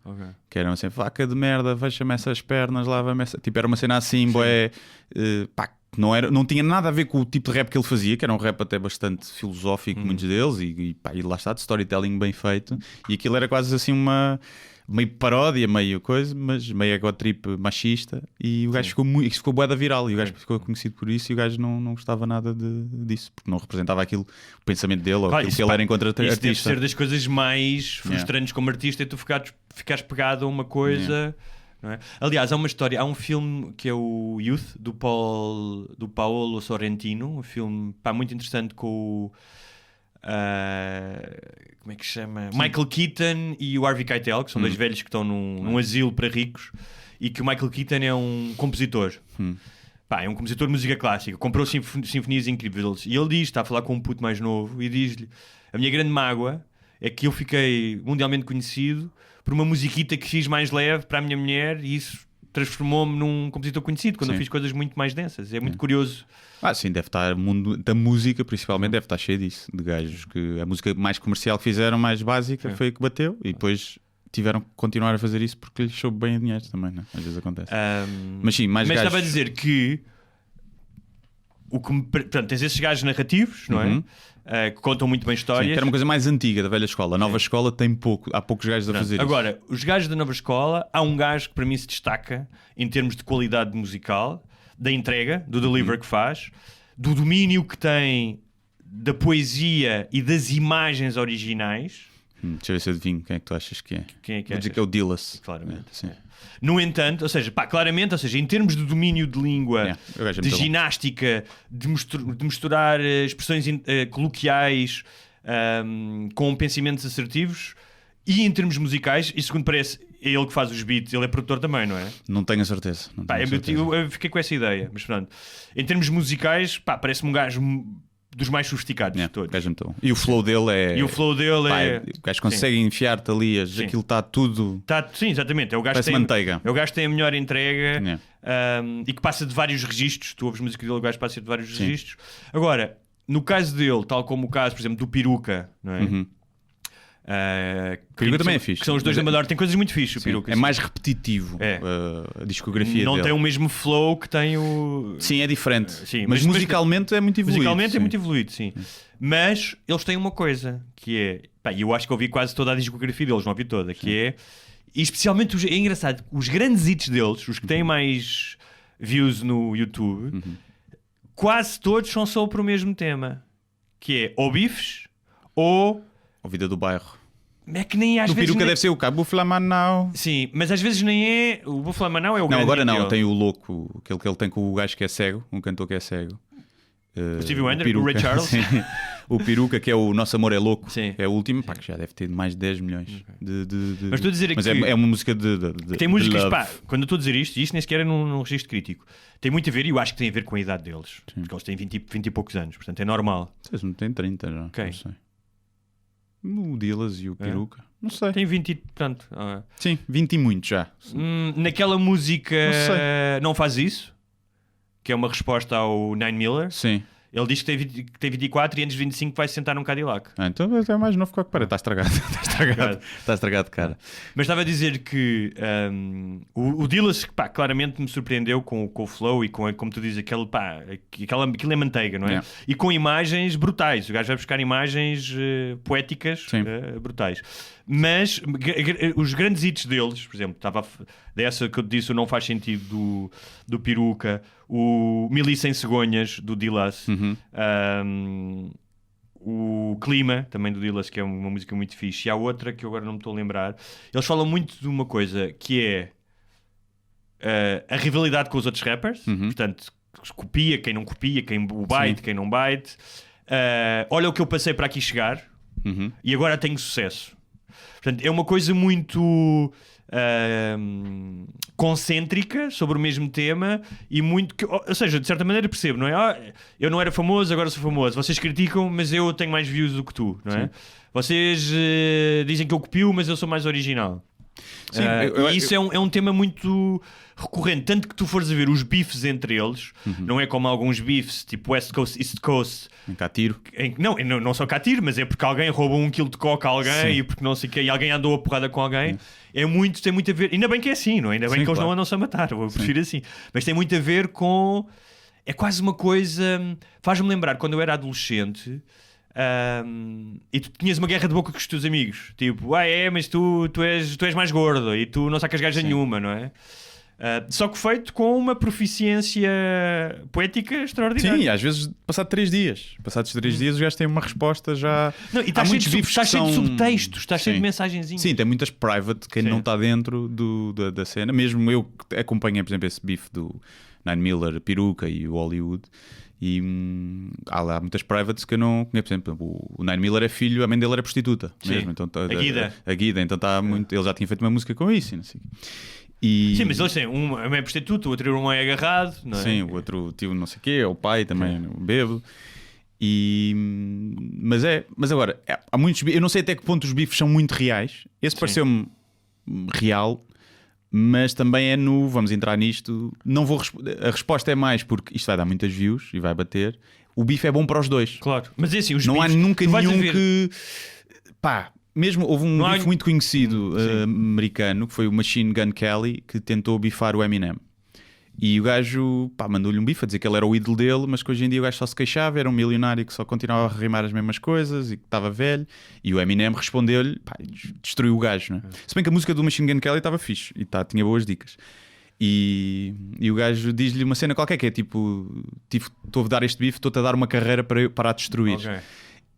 Que era assim, vaca de merda, fecha-me essas pernas, lava-me essa... Tipo, era uma cena assim, não tinha nada a ver com o tipo de rap que ele fazia, que era um rap até bastante filosófico, muitos deles, e lá está, de storytelling bem feito. E aquilo era quase assim meio paródia, meio coisa, mas meio egotrip machista. E o gajo ficou bué da viral. E o gajo ficou conhecido por isso. E o gajo não gostava nada disso, porque não representava aquilo, o pensamento dele, ou aquilo que ele era enquanto artista. Isso deve ser das coisas mais frustrantes como artista, é tu ficares pegado a uma coisa. Não é? Aliás, há um filme que é o Youth, do Paolo Sorrentino, um filme muito interessante com o como é que se chama? Michael Keaton e o Harvey Keitel, que são dois velhos que estão num asilo para ricos, e que o Michael Keaton é um compositor. É um compositor de música clássica, comprou sinfonias incríveis, e ele está a falar com um puto mais novo e diz-lhe: a minha grande mágoa é que eu fiquei mundialmente conhecido por uma musiquita que fiz mais leve para a minha mulher, e isso transformou-me num compositor conhecido quando eu fiz coisas muito mais densas. É muito curioso. Sim, deve estar, o mundo da música principalmente deve estar cheio disso, de gajos que a música mais comercial que fizeram, mais básica, foi a que bateu, e depois tiveram que continuar a fazer isso porque lhes soube bem a dinheiro também, né? Às vezes acontece. Mas sim, mais gajos... estava a dizer que portanto, tens esses gajos narrativos, não é? Que contam muito bem histórias. Sim, que era uma coisa mais antiga da velha escola. A nova escola há poucos gajos a fazer isso. Agora, os gajos da nova escola, há um gajo que para mim se destaca em termos de qualidade musical, da entrega, do delivery que faz, do domínio que tem da poesia e das imagens originais. Deixa eu ver se adivinho quem é que tu achas que é. Quem é que Vou dizer que é o Dillas. Claramente. Sim. No entanto, claramente, em termos de domínio de língua, de ginástica, de misturar expressões coloquiais com pensamentos assertivos, e em termos musicais, e segundo parece, é ele que faz os beats, ele é produtor também, não é? Não tenho a certeza. Eu fiquei com essa ideia, mas pronto. Em termos musicais, parece-me um gajo dos mais sofisticados de todos. E o flow dele é... O gajo consegue enfiar-te ali, aquilo está tudo... Sim, exatamente. Parece manteiga. É o gajo que tem a melhor entrega e que passa de vários registros. Tu ouves música dele, o gajo passa de vários registros. Agora, no caso dele, tal como o caso, por exemplo, do Peruca, não é? Peruca também é fixe. Que são os dois da Amadora. Tem coisas muito fixes, o Peruca. É mais repetitivo a discografia não dele. tem o mesmo flow que tem o... Sim, é diferente. Mas musicalmente é muito evoluído. Musicalmente é muito evoluído, sim. Mas eles têm uma coisa que é... eu acho que ouvi quase toda a discografia deles, não ouvi toda, que é... E especialmente, é engraçado, os grandes hits deles, os que têm mais views no YouTube, quase todos são sobre o mesmo tema. Que é ou bifes ou... A vida do bairro. É que nem às vezes... O Peruca deve ser o Cabo Flamanau. Sim, mas às vezes nem é... O Buflamanau é o grande. Não, agora não. Tem o louco, aquele que ele tem com o gajo que é cego, um cantor que é cego. O Stevie Wonder, o Ray Charles. O Peruca, que é o Nosso Amor é Louco. Sim. É o último, que já deve ter mais de 10 milhões. Mas estou a dizer mas que... é uma música de tem músicas, quando eu estou a dizer isto nem sequer é num registro crítico. Tem muito a ver, e eu acho que tem a ver com a idade deles. Sim. Porque eles têm 20 e poucos anos, portanto é normal. Vocês não têm 30 já, okay. Não sei. O Dillas e o Peruca. Não sei. Tem 20 e tanto. Sim, 20 e muito já. Naquela música não faz isso, que é uma resposta ao Nine Miller. Sim. Ele diz que tem 24 e antes de 25 vai se sentar num Cadillac. Então é mais novo que o que parece. Está estragado. Está estragado, cara. Mas estava a dizer que o Dillas, claramente me surpreendeu com o flow e com, como tu dizes, aquilo é manteiga, não é? E com imagens brutais. O gajo vai buscar imagens poéticas brutais. Mas os grandes hits deles, por exemplo, dessa que eu disse, o Não Faz Sentido do Peruca, o 1100 Cegonhas do Dillas, o Clima também do Dillas, que é uma música muito fixe, e há outra que eu agora não me estou a lembrar. Eles falam muito de uma coisa que é a rivalidade com os outros rappers, portanto, copia, quem não copia, quem o bite, quem não bite. Olha o que eu passei para aqui chegar e agora tenho sucesso. Portanto, é uma coisa muito concêntrica sobre o mesmo tema e muito... ou seja, de certa maneira percebo, não é? Eu não era famoso, agora sou famoso. Vocês criticam, mas eu tenho mais views do que tu, não é? Sim. Vocês dizem que eu copio, mas eu sou mais original. Sim, isso é um tema muito recorrente, tanto que tu fores a ver os bifes entre eles, não é como alguns bifes tipo West Coast, East Coast, em cá tiro. Não só cá tiro, mas é porque alguém rouba 1 quilo de coca a alguém e porque não sei o que, e alguém andou a porrada com alguém. Tem muito a ver, ainda bem que é assim, não é? Ainda bem que eles não andam-se a matar, eu prefiro assim, mas tem muito a ver com, é quase uma coisa, faz-me lembrar quando eu era adolescente. e tu tinhas uma guerra de boca com os teus amigos, tipo, mas tu és mais gordo e tu não sacas gaja nenhuma, não é? Só que feito com uma proficiência poética extraordinária. Sim, às vezes passados 3 dias os gajos têm uma resposta já. Não, e estás cheio de subtextos, estás cheio de mensagenzinhas. Sim, tem muitas private, quem não está dentro da cena. Mesmo eu que acompanhei, por exemplo, esse bife do Nine Miller, Peruca e o Hollywood, e há lá muitas privates que eu não conheço. Por exemplo, o Nine Miller é filho, a mãe dele era prostituta mesmo. Então, a Guida, então está muito. Ele já tinha feito uma música com isso, não sei. Sim, mas eles têm um é prostituto, o outro irmão é agarrado, não é? Sim, o outro tio não sei o quê, o pai também, bêbado. Mas agora, há muitos bifes, eu não sei até que ponto os bifes são muito reais. Esse pareceu-me real, mas também vamos entrar nisto. Não vou a resposta é mais porque isto vai dar muitas views e vai bater. O bife é bom para os dois. Claro, mas é assim, os não bifes, há nunca nenhum que pá. Mesmo houve um bife muito conhecido americano, que foi o Machine Gun Kelly, que tentou bifar o Eminem. E o gajo mandou-lhe um bife a dizer que ele era o ídolo dele, mas que hoje em dia o gajo só se queixava, era um milionário que só continuava a rimar as mesmas coisas e que estava velho. E o Eminem respondeu-lhe, destruiu o gajo, não é? Se bem que a música do Machine Gun Kelly estava fixe e tinha boas dicas. E o gajo diz-lhe uma cena qualquer que é tipo: estou a dar este bife, estou-te a dar uma carreira para a destruir. Okay.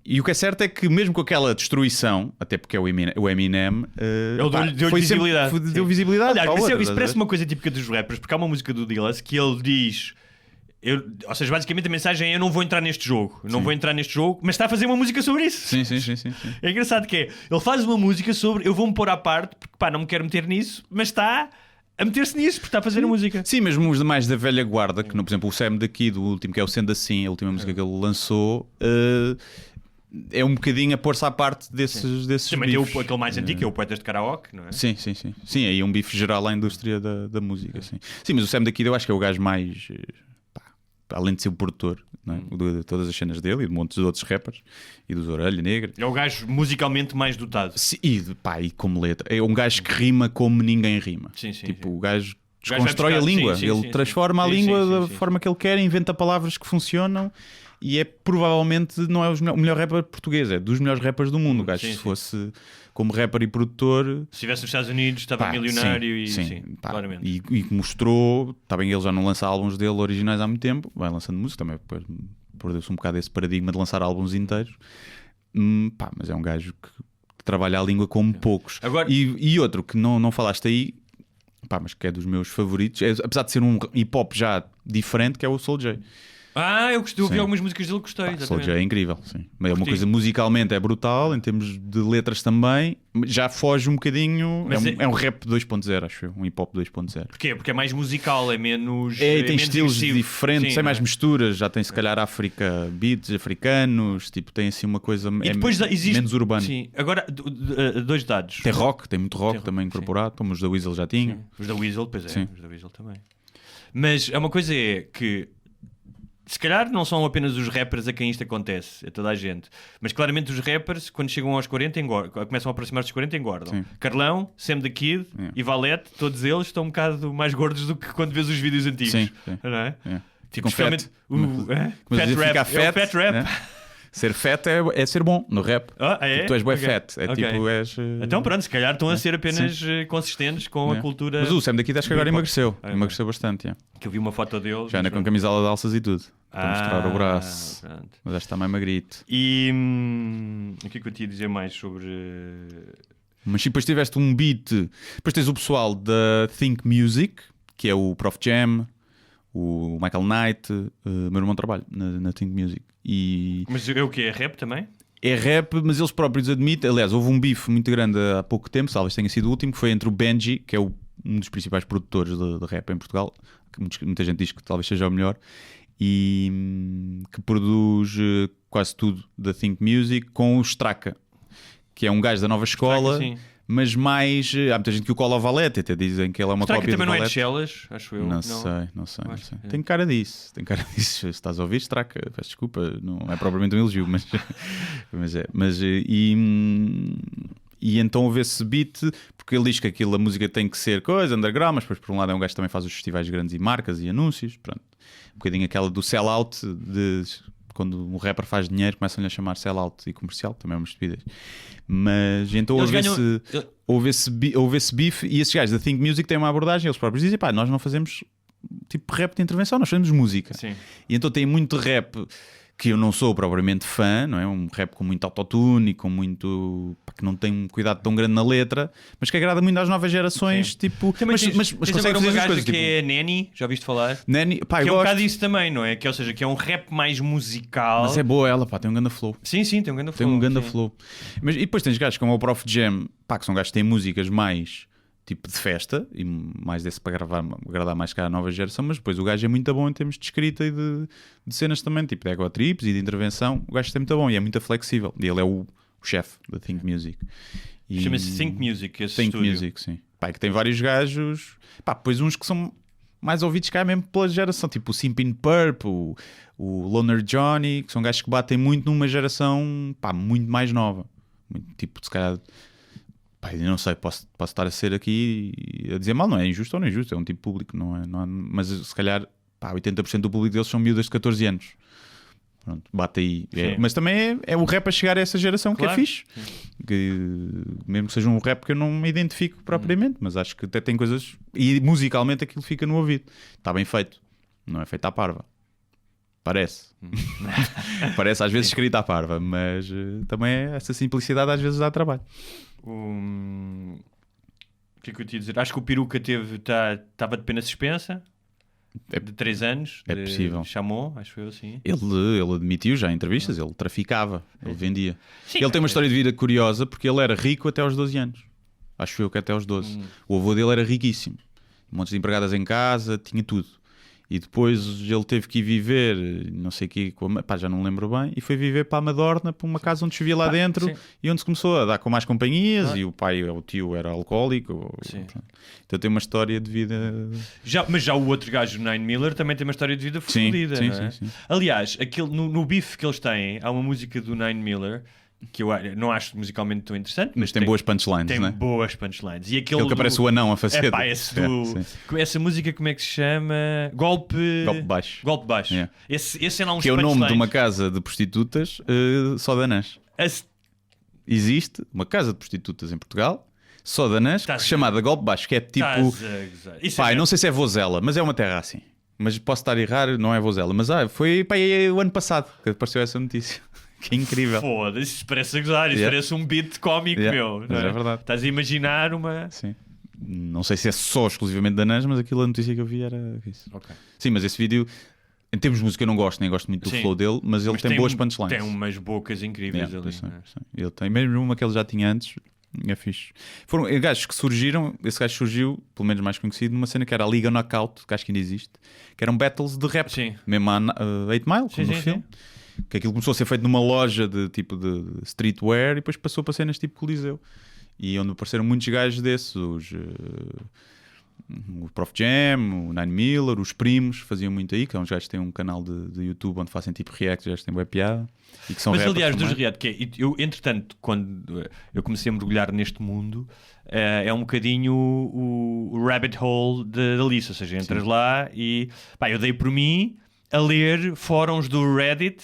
E o que é certo é que mesmo com aquela destruição, até porque é o Eminem, ele deu visibilidade. Deu visibilidade. Aliás, isso parece uma coisa típica dos rappers, porque há uma música do Dillaz que ele diz, ou seja, basicamente a mensagem é: eu não vou entrar neste jogo, mas está a fazer uma música sobre isso. Sim. É engraçado que ele faz uma música sobre eu vou-me pôr à parte, porque não me quero meter nisso, mas está a meter-se nisso porque está a fazer a música. Sim, mesmo os demais da velha guarda, que por exemplo o Sam daqui, do último, que é o Sendo Assim, a última música que ele lançou, é um bocadinho a pôr-se à parte desses também bifes. Tem aquele mais antigo, que é o Poetas de Karaoke, não é? Sim. Aí é um bife geral à indústria da música. Sim, mas o Sam daqui eu acho que é o gajo mais, além de ser o produtor, não é? De todas as cenas dele e de montes de outros rappers e dos Orelha Negra. É o gajo musicalmente mais dotado. Sim, e como letra. É um gajo que rima como ninguém rima. Sim, o gajo desconstrói a língua. Ele transforma a língua da forma que ele quer, inventa palavras que funcionam. E é provavelmente não é o melhor rapper português, é dos melhores rappers do mundo. O gajo, se fosse como rapper e produtor, se estivesse nos Estados Unidos, estava milionário claramente. E mostrou, está bem, ele já não lança álbuns dele originais há muito tempo, vai lançando música também, depois perdeu-se um bocado esse paradigma de lançar álbuns inteiros. Mas é um gajo que trabalha a língua como poucos. Agora... E outro que não falaste aí, mas que é dos meus favoritos, apesar de ser um hip hop já diferente, que é o Soul J. Eu ouvi algumas músicas dele, gostei. Soul J é incrível, sim. É uma coisa musicalmente é brutal, em termos de letras também, já foge um bocadinho. É um rap 2.0, acho eu, um hip hop 2.0. Porquê? Porque é mais musical, é menos. Tem menos estilos agressivo. diferentes, tem mais misturas, já tem se calhar beats africanos, tipo, tem assim uma coisa menos urbana. Sim, agora, dois dados. Tem rock, tem muito rock também incorporado, como os da Weasel já tinham. Os da Weasel, pois é, os da Weasel também. Mas é uma coisa que. Se calhar não são apenas os rappers a quem isto acontece, é toda a gente. Mas claramente os rappers, quando chegam aos 40, começam a aproximar-se dos 40, engordam. Sim. Carlão, Sam the Kid e Valete, todos eles estão um bocado mais gordos do que quando vês os vídeos antigos. Sim. Não é? Tipo, especialmente fat rap. Fat rap. Ser fat é ser bom no rap. É? Tu és bué fat. Tipo, és... Então pronto, se calhar estão a ser apenas consistentes com a cultura. Mas o Sam daqui acho que agora emagreceu. Emagreceu bastante. Que eu vi uma foto dele. Já anda com camisola de alças e tudo. Para mostrar o braço. Pronto. Mas acho que está mais magrito. E o que é que eu te ia dizer mais sobre... Mas depois tiveste um beat. Depois tens o pessoal da Think Music, que é o Prof Jam, o Michael Knight. Meu irmão trabalha na Think Music. Mas é o que? É rap também? É rap, mas eles próprios admitem. Aliás, houve um bife muito grande há pouco tempo, talvez tenha sido o último, que foi entre o Benji, que é um dos principais produtores de rap em Portugal, que muita gente diz que talvez seja o melhor, e que produz quase tudo da Think Music, com o Straka, que é um gajo da nova escola. Straka, mas mais. Há muita gente que o cola ao Valete, até dizem que ele é uma cópia do Valete. também não é de Chelas, acho eu. Não sei. Tem cara disso. Se estás a ouvir, Straka, peço desculpa, não é propriamente um elogio, mas é. E então houve esse beat, porque ele diz que a música tem que ser coisa, underground, mas depois por um lado é um gajo que também faz os festivais grandes e marcas e anúncios, pronto. Um bocadinho aquela do sell-out quando um rapper faz dinheiro, começam-lhe a chamar sell-out e comercial, também é uma estupidez. Mas então houve esse bife, e esses gajos da Think Music têm uma abordagem, eles próprios dizem, pá, nós não fazemos tipo rap de intervenção, nós fazemos música. Sim. E então tem muito rap que eu não sou propriamente fã, não é? Um rap com muito autotune e com muito... pá, que não tem um cuidado tão grande na letra, mas que agrada muito às novas gerações, tipo... Também mas consegue fazer uma as gaja coisas, que tipo... é Nanny, já ouviste falar? Nanny, pá, Que eu é um gosto, bocado isso também, não é? Que, ou seja, que é um rap mais musical. mas é boa ela, pá, tem um ganda flow. Sim, tem um grande Tem flow. um ganda sim. flow. Mas, e depois tens gajos como o Prof Jam, pá, que são gajos que têm músicas mais tipo de festa e mais desse para agradar mais cá a nova geração, mas depois o gajo é muito bom em termos de escrita e de cenas também, tipo de ego trips e de intervenção. O gajo é muito bom e é muito flexível. E ele é o chefe da Think Music. E... chama-se Think Music, esse Think estúdio. Music, sim. Pá, que tem vários gajos, pá, depois uns que são mais ouvidos cá mesmo pela geração, tipo o Simpin Purp, o Loner Johnny, que são gajos que batem muito numa geração, pá, muito mais nova. Muito, tipo, se calhar, pá, eu não sei, posso estar a ser aqui a dizer mal, não é injusto ou não é injusto, é um tipo público, não é, mas se calhar, pá, 80% do público deles são miúdas de 14 anos. Pronto, bate aí. Mas também é o rap a chegar a essa geração, claro, que é fixe. Que, mesmo que seja um rap que eu não me identifico propriamente, mas acho que até tem coisas. E musicalmente aquilo fica no ouvido. Está bem feito. Não é feito à parva. Parece. Parece às vezes escrito à parva, mas também essa simplicidade às vezes dá trabalho. O que é que eu te ia dizer? Acho que o Peruca estava de pena suspensa. De 3 anos. É possível. Chamou, acho eu, assim. Ele admitiu já em entrevistas, ele traficava, ele vendia. Sim, ele tem uma história de vida curiosa porque ele era rico até aos 12 anos. Acho eu que até aos 12. O avô dele era riquíssimo. Montes de empregadas em casa, tinha tudo. E depois ele teve que ir viver, não sei o que, pá, já não lembro bem, e foi viver para a Madorna, para uma casa onde chovia lá dentro, sim, e onde se começou a dar com mais companhias, e o pai, o tio era alcoólico. Então tem uma história de vida... Mas já o outro gajo, o Nine Miller, também tem uma história de vida fodida, não é? Sim. Aliás, no bife que eles têm, há uma música do Nine Miller... que eu não acho musicalmente tão interessante, mas tem boas punchlines, tem, né? boas punchlines. E aquele que aparece o anão a fazer. Essa música, como é que se chama? Golpe Baixo. Yeah. Esse é lá uns que é o nome de uma casa de prostitutas só de anãs. Existe uma casa de prostitutas em Portugal só de anãs, chamada Golpe Baixo, que é tipo... Pai, não sei se é Vozela, mas é uma terra assim. Mas posso estar a errar, não é Vozela. Mas foi o ano passado que apareceu essa notícia. Que incrível. Foda-se, isso parece a gozar, isso parece um beat cómico, meu. Mas é verdade. Estás a imaginar uma... Sim. Não sei se é só exclusivamente da Nãs, mas aquilo, a notícia que eu vi era isso. Okay. Sim, mas esse vídeo, em termos de música, eu não gosto, nem gosto muito do flow dele, mas ele tem boas punchlines. Tem umas bocas incríveis ali. Ele tem, mesmo uma que ele já tinha antes, é fixe. Foram gajos que surgiram, esse gajo surgiu, pelo menos mais conhecido, numa cena que era a Liga Knockout, que acho que ainda existe, que eram battles de rap, mesmo a 8 Mile, como no filme. Que aquilo começou a ser feito numa loja de tipo de streetwear e depois passou para cenas tipo Coliseu. E onde apareceram muitos gajos desses, o Prof Jam, o Nine Miller, os primos faziam muito aí, que são uns gajos que têm um canal de YouTube onde fazem tipo react, já têm web piada. E que são mas aliás, também. Dos react, que é, eu entretanto, quando eu comecei a mergulhar neste mundo, é um bocadinho o rabbit hole da lista, ou seja, entras lá e pá, eu dei por mim a ler fóruns do Reddit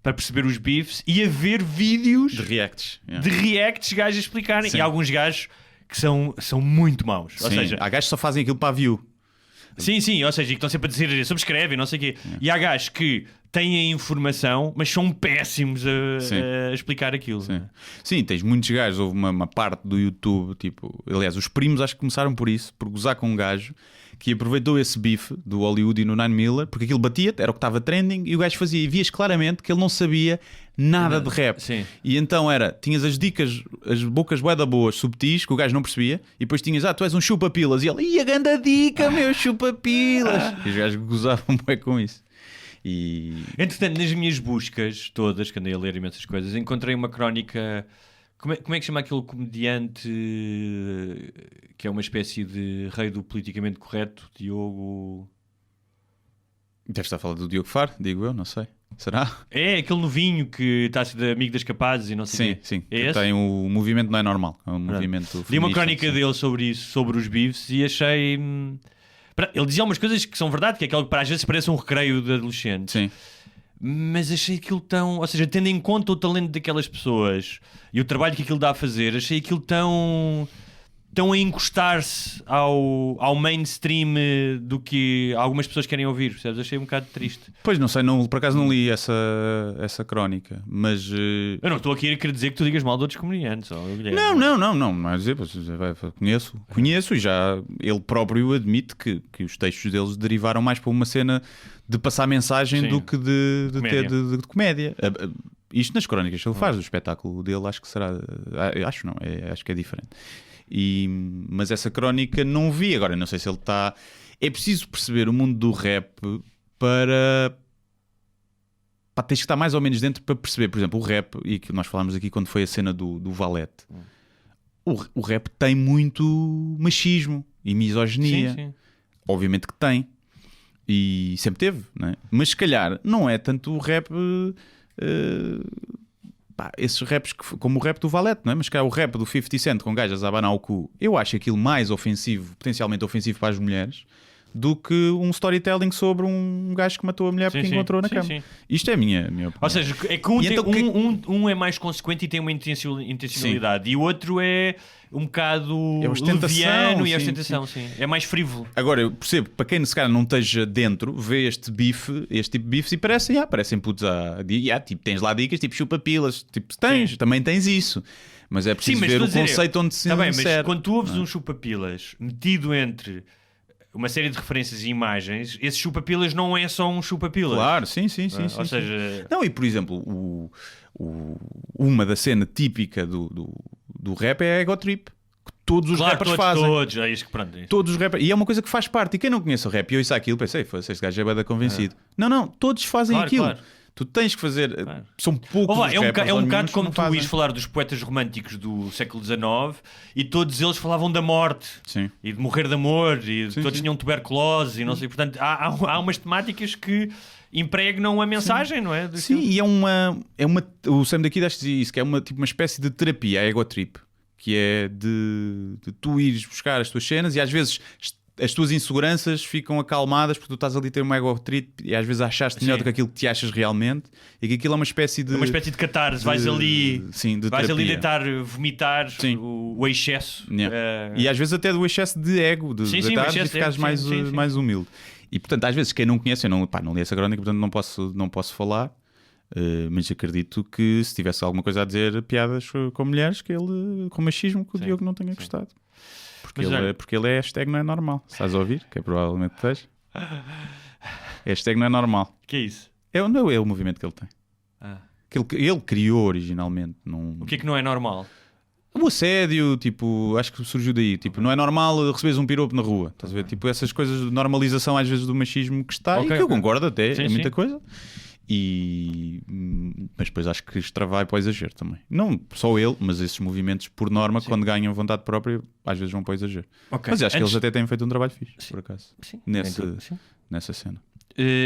para perceber os beefs e a ver vídeos de reacts, gajos a explicarem. Sim. E há alguns gajos que são muito maus. Sim. Ou seja, há gajos que só fazem aquilo para a view. Sim, ou seja, que estão sempre a dizer subscreve, não sei o quê. E há gajos que têm a informação, mas são péssimos a explicar aquilo. Sim, tens muitos gajos. Houve uma parte do YouTube, tipo, aliás, os primos acho que começaram por isso, por gozar com um gajo que aproveitou esse bife do Hollywood e no Nine Miller, porque aquilo batia-te, era o que estava trending, e o gajo fazia, e vias claramente que ele não sabia nada de rap. Sim. E então tinhas as dicas, as bocas bué da boas, subtis, que o gajo não percebia, e depois tinhas, tu és um chupa-pilas, e ele, a grande dica, meu, chupa-pilas. E os gajos gozavam bué com isso. E... Entretanto, nas minhas buscas todas, que andei a ler imensas coisas, encontrei uma crónica... Como é que chama aquele comediante que é uma espécie de rei do politicamente correto? Diogo... Deves estar a falar do Diogo Faro, digo eu, não sei. Será? É, aquele novinho que está a ser de amigo das capazes e não sei o quê. Sim, é tem o movimento não é normal. É um movimento feminista. Li uma crónica dele sobre isso, sobre os beefs, e achei... Ele dizia algumas coisas que são verdade, que é aquilo que para às vezes parece um recreio de adolescentes. Sim. mas achei aquilo tão... Ou seja, tendo em conta o talento daquelas pessoas e o trabalho que aquilo dá a fazer, achei aquilo tão a encostar-se ao mainstream do que algumas pessoas querem ouvir, percebes? Achei um bocado triste. Pois, não sei, por acaso não li essa crónica, mas... Eu não estou aqui a querer dizer que tu digas mal de outros comediantes. Não é dizer, conheço e já ele próprio admite que os textos deles derivaram mais para uma cena de passar mensagem Sim. do que de Comédia. ter de comédia. Isto nas crónicas que ele faz, o espetáculo dele acho que será... acho que é diferente. Mas essa crónica não vi. Agora, não sei se ele está... É preciso perceber o mundo do rap para... tens que estar mais ou menos dentro para perceber, por exemplo, o rap, e que nós falámos aqui quando foi a cena do Valete. O rap tem muito machismo e misoginia. Sim. Obviamente que tem. E sempre teve, não é? Mas se calhar não é tanto o rap... esses raps como o rap do Valete, não é? Mas que é o rap do 50 Cent com gajas a abanar o cu. Eu acho aquilo mais ofensivo, potencialmente ofensivo para as mulheres, do que um storytelling sobre um gajo que matou a mulher porque encontrou na cama. Sim. Isto é a minha opinião. Ou seja, é que um é mais consequente e tem uma intencionalidade, e o outro é um bocado leviano e ostentação. Sim. É mais frívolo. Agora, eu percebo, para quem se calhar não esteja dentro, vê este tipo de bifes e parecem putos tipo, tens lá dicas, tipo chupa-pilas, tipo, também tens isso. Mas é preciso ver o conceito onde se insere. Mas quando tu ouves um chupa-pilas metido entre uma série de referências e imagens, esse chupa-pilas não é só um chupa-pilas. Claro, sim. Ou seja... Não, e por exemplo, uma da cena típica do rap é a ego trip. Que todos os rappers fazem. É isso que pronto. Todos os rappers. E é uma coisa que faz parte. E quem não conhece o rap e ouça aquilo, pensei, este gajo é bada convencido. Não, todos fazem aquilo. Claro. Tu tens que fazer... Claro. São poucos os rappers. É um bocado como tu ires falar dos poetas românticos do século XIX e todos eles falavam da morte. Sim. E de morrer de amor e todos tinham tuberculose e não sei. Portanto, há umas temáticas que impregnam a mensagem, não é? E é uma... O Sam daqui dizia isso, que é uma espécie de terapia, a ego trip. Que é de tu ires buscar as tuas cenas e às vezes... as tuas inseguranças ficam acalmadas porque tu estás ali a ter uma ego trip e às vezes achaste melhor do que aquilo que te achas realmente, e que aquilo é uma espécie de... catarse, vais ali deitar, vomitar o excesso. E às vezes até do excesso de ego, de deitar e ficares mais humilde. E portanto, às vezes quem não conhece, eu não li essa crónica, portanto não posso falar, mas acredito que se tivesse alguma coisa a dizer, piadas com mulheres, que ele, com machismo, que o Diogo não tenha gostado. Porque ele é hashtag não é normal. Estás a ouvir? Que é provavelmente esteja. Hashtag não é normal. Que é isso? É o movimento que ele tem. Que ele criou originalmente. O que é que não é normal? O assédio, tipo, acho que surgiu daí. Tipo, não é normal receberes um piropo na rua. Estás a ver? Tipo, essas coisas de normalização às vezes do machismo que está e que eu concordo até. É muita coisa. Mas depois acho que extravai para o exagero também. Não só ele, mas esses movimentos, por norma, quando ganham vontade própria, às vezes vão para o exagero. Mas acho que eles até têm feito um trabalho fixe, por acaso, nessa cena.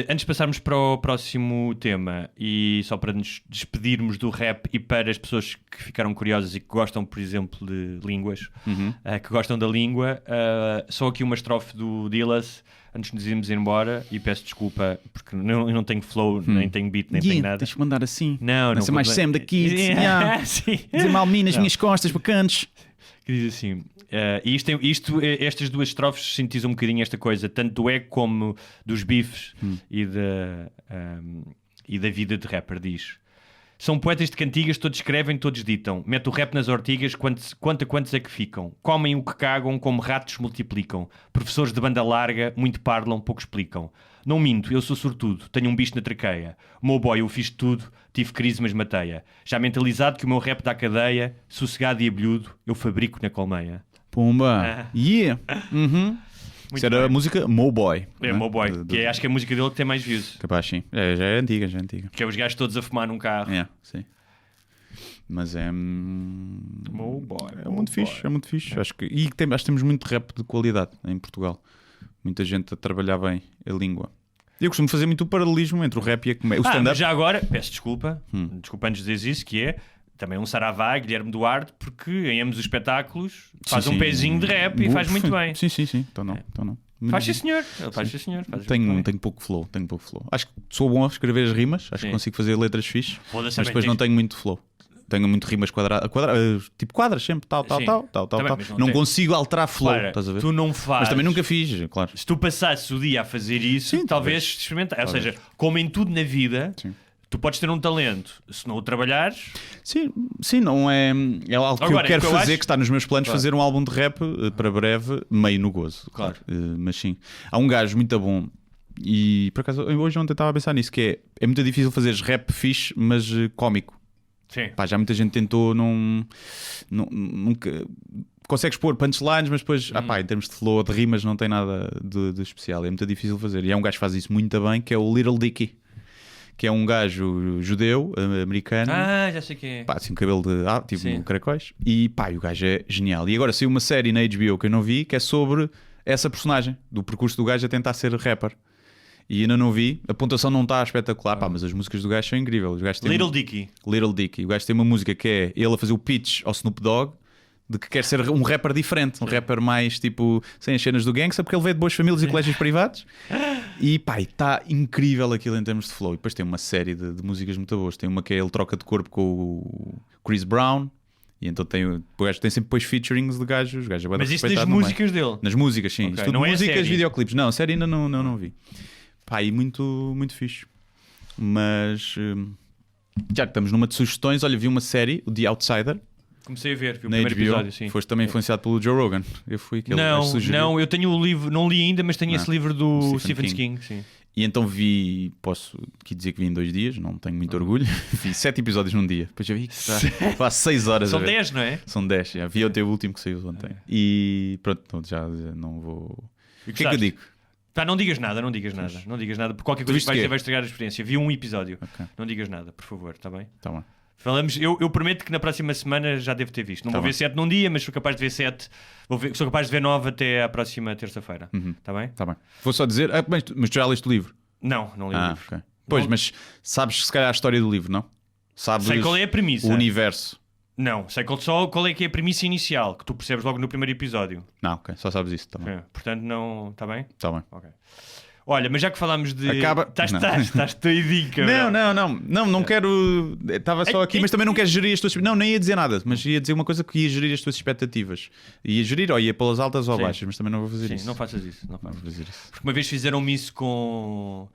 Antes de passarmos para o próximo tema, e só para nos despedirmos do rap e para as pessoas que ficaram curiosas e que gostam, por exemplo, de línguas, que gostam da língua, só aqui uma estrofe do Dillas antes de nos irmos embora, e peço desculpa porque eu não tenho flow, nem tenho beat, nem tenho nada. Tens que mandar assim. Não ser mais Sam daqui. Dizer mal mim nas minhas costas, bacanas. Que diz assim... estas duas estrofes sintetizam um bocadinho esta coisa, tanto do ego como dos bifes e da vida de rapper. Diz: são poetas de cantigas, todos escrevem, todos ditam. Mete o rap nas ortigas, quantos é que ficam? Comem o que cagam, como ratos multiplicam. Professores de banda larga, muito parlam, pouco explicam. Não minto, eu sou sortudo, tenho um bicho na traqueia. O meu boy, eu fiz tudo, tive crise, mas mateia. Já mentalizado que o meu rap dá cadeia, sossegado e abelhudo, eu fabrico na colmeia. Pumba! Yeah! Isso era a música Mo Boy. É, Mo Boy, que acho que é a música dele que tem mais views. Capaz, sim. Já é antiga. Que é os gajos todos a fumar num carro. Sim. Mas é... Mo Boy. É muito fixe. Acho que temos muito rap de qualidade em Portugal. Muita gente a trabalhar bem a língua. Eu costumo fazer muito o paralelismo entre o rap e a comédia. O stand-up... já agora, peço desculpa. Desculpa antes de dizer isso, que é... Também um saravá, Guilherme Duarte, porque em ambos os espetáculos faz um pezinho de rap e faz muito bem. Sim. Então não. Faz sim, senhor. Ele faz sim, senhor. Faz Tenho pouco flow. Acho que sou bom a escrever as rimas. Acho que consigo fazer letras fixe. Mas depois não tenho muito flow. Tenho muito rimas tipo quadras sempre, tal. Não consigo alterar flow, estás a ver? Tu não fazes. Mas também nunca fiz, claro. Se tu passasses o dia a fazer isso, talvez experimentar. Ou seja, como em tudo na vida, tu podes ter um talento. Se não o trabalhares... Sim, não é... É algo que eu quero fazer, que está nos meus planos, fazer um álbum de rap para breve, meio no gozo. Claro. Mas sim. Há um gajo muito bom e, por acaso, hoje ontem estava a pensar nisso, que é muito difícil fazeres rap fixe, mas cómico. Sim. Pá, já muita gente tentou, nunca consegues pôr punchlines, mas depois, em termos de flow, de rimas, não tem nada de especial. É muito difícil fazer. E há um gajo que faz isso muito bem, que é o Little Dicky, que é um gajo judeu, americano. Já sei quem é. Pá, assim, cabelo de tipo caracóis. E pá, o gajo é genial. E agora saiu uma série na HBO que eu não vi, que é sobre essa personagem, do percurso do gajo a tentar ser rapper. E ainda não vi, a pontuação não está espetacular, mas as músicas do gajo são incríveis. Little Dicky. O gajo tem uma música que é ele a fazer o pitch ao Snoop Dogg de que quer ser um rapper diferente, um rapper mais tipo sem as cenas do gangsta, porque ele veio de boas famílias e colégios privados. E pá, está incrível aquilo em termos de flow. E depois tem uma série de músicas muito boas. Tem uma que é ele troca de corpo com o Chris Brown. E então o gajo tem sempre depois featurings de gajos. Mas isso nas músicas dele? Nas músicas, sim. Okay. Tudo Não músicas, é videoclipes. Não, a série ainda não vi. Pá, e muito, muito fixe. Mas já que estamos numa de sugestões, olha, vi uma série, o The Outsider. Comecei a ver, vi o na primeiro HBO. episódio, sim. Foste também influenciado pelo Joe Rogan. Eu fui aquele Não, eu tenho o livro, não li ainda, mas tenho esse livro do Stephen King. Sim. E então posso aqui dizer que vi em 2 dias, não tenho muito orgulho. Vi 7 episódios num dia. Depois já vi que faz 6 horas. São 10, não é? São 10, já. Vi até o último que saiu ontem. E pronto, já não vou. O que é que eu digo? Pá, não digas nada, não digas nada, porque qualquer coisa que vais estragar a experiência. Vi um episódio, não digas nada, por favor, está bem? Tá bem. Falamos, eu prometo que na próxima semana já devo ter visto. Não vou ver 7 num dia, mas sou capaz de ver 7, sou capaz de ver 9 até à próxima terça-feira. Está bem? Está bem. Vou só dizer, mas tu já leste o livro? Não li o livro. Okay. Pois, mas sabes se calhar a história do livro, não? Sei qual é a premissa. O universo. Não, sei só qual é que é a premissa inicial, que tu percebes logo no primeiro episódio. Não, ok, só sabes isso também. Portanto, não. Está bem? Está bem. Ok. Olha, mas já que falámos de. Estás doidinho, cara. Não quero. Estava só aqui, mas também não quero gerir as tuas. Não, nem ia dizer nada, mas ia dizer uma coisa que ia gerir as tuas expectativas. Ia gerir, ou ia pelas altas ou baixas, mas também não vou fazer isso. Não faças isso. Não vou fazer isso. Porque uma vez fizeram-me isso com.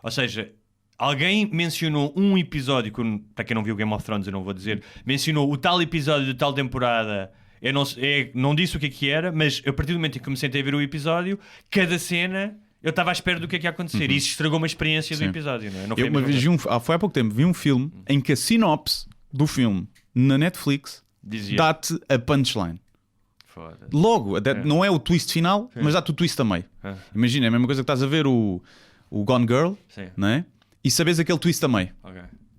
Ou seja, alguém mencionou um episódio, para quem não viu Game of Thrones, eu não vou dizer, mencionou o tal episódio de tal temporada. Eu não disse o que era, mas a partir do momento em que me sentei a ver o episódio, cada cena eu estava à espera do que é que ia acontecer. E isso estragou uma experiência do episódio, não é? Eu uma vez foi há pouco tempo, vi um filme em que a sinopse do filme na Netflix dá-te a punchline. Logo, não é o twist final, mas dá-te o twist a meio. Imagina, é a mesma coisa que estás a ver o Gone Girl, não é? E sabes aquele twist a meio.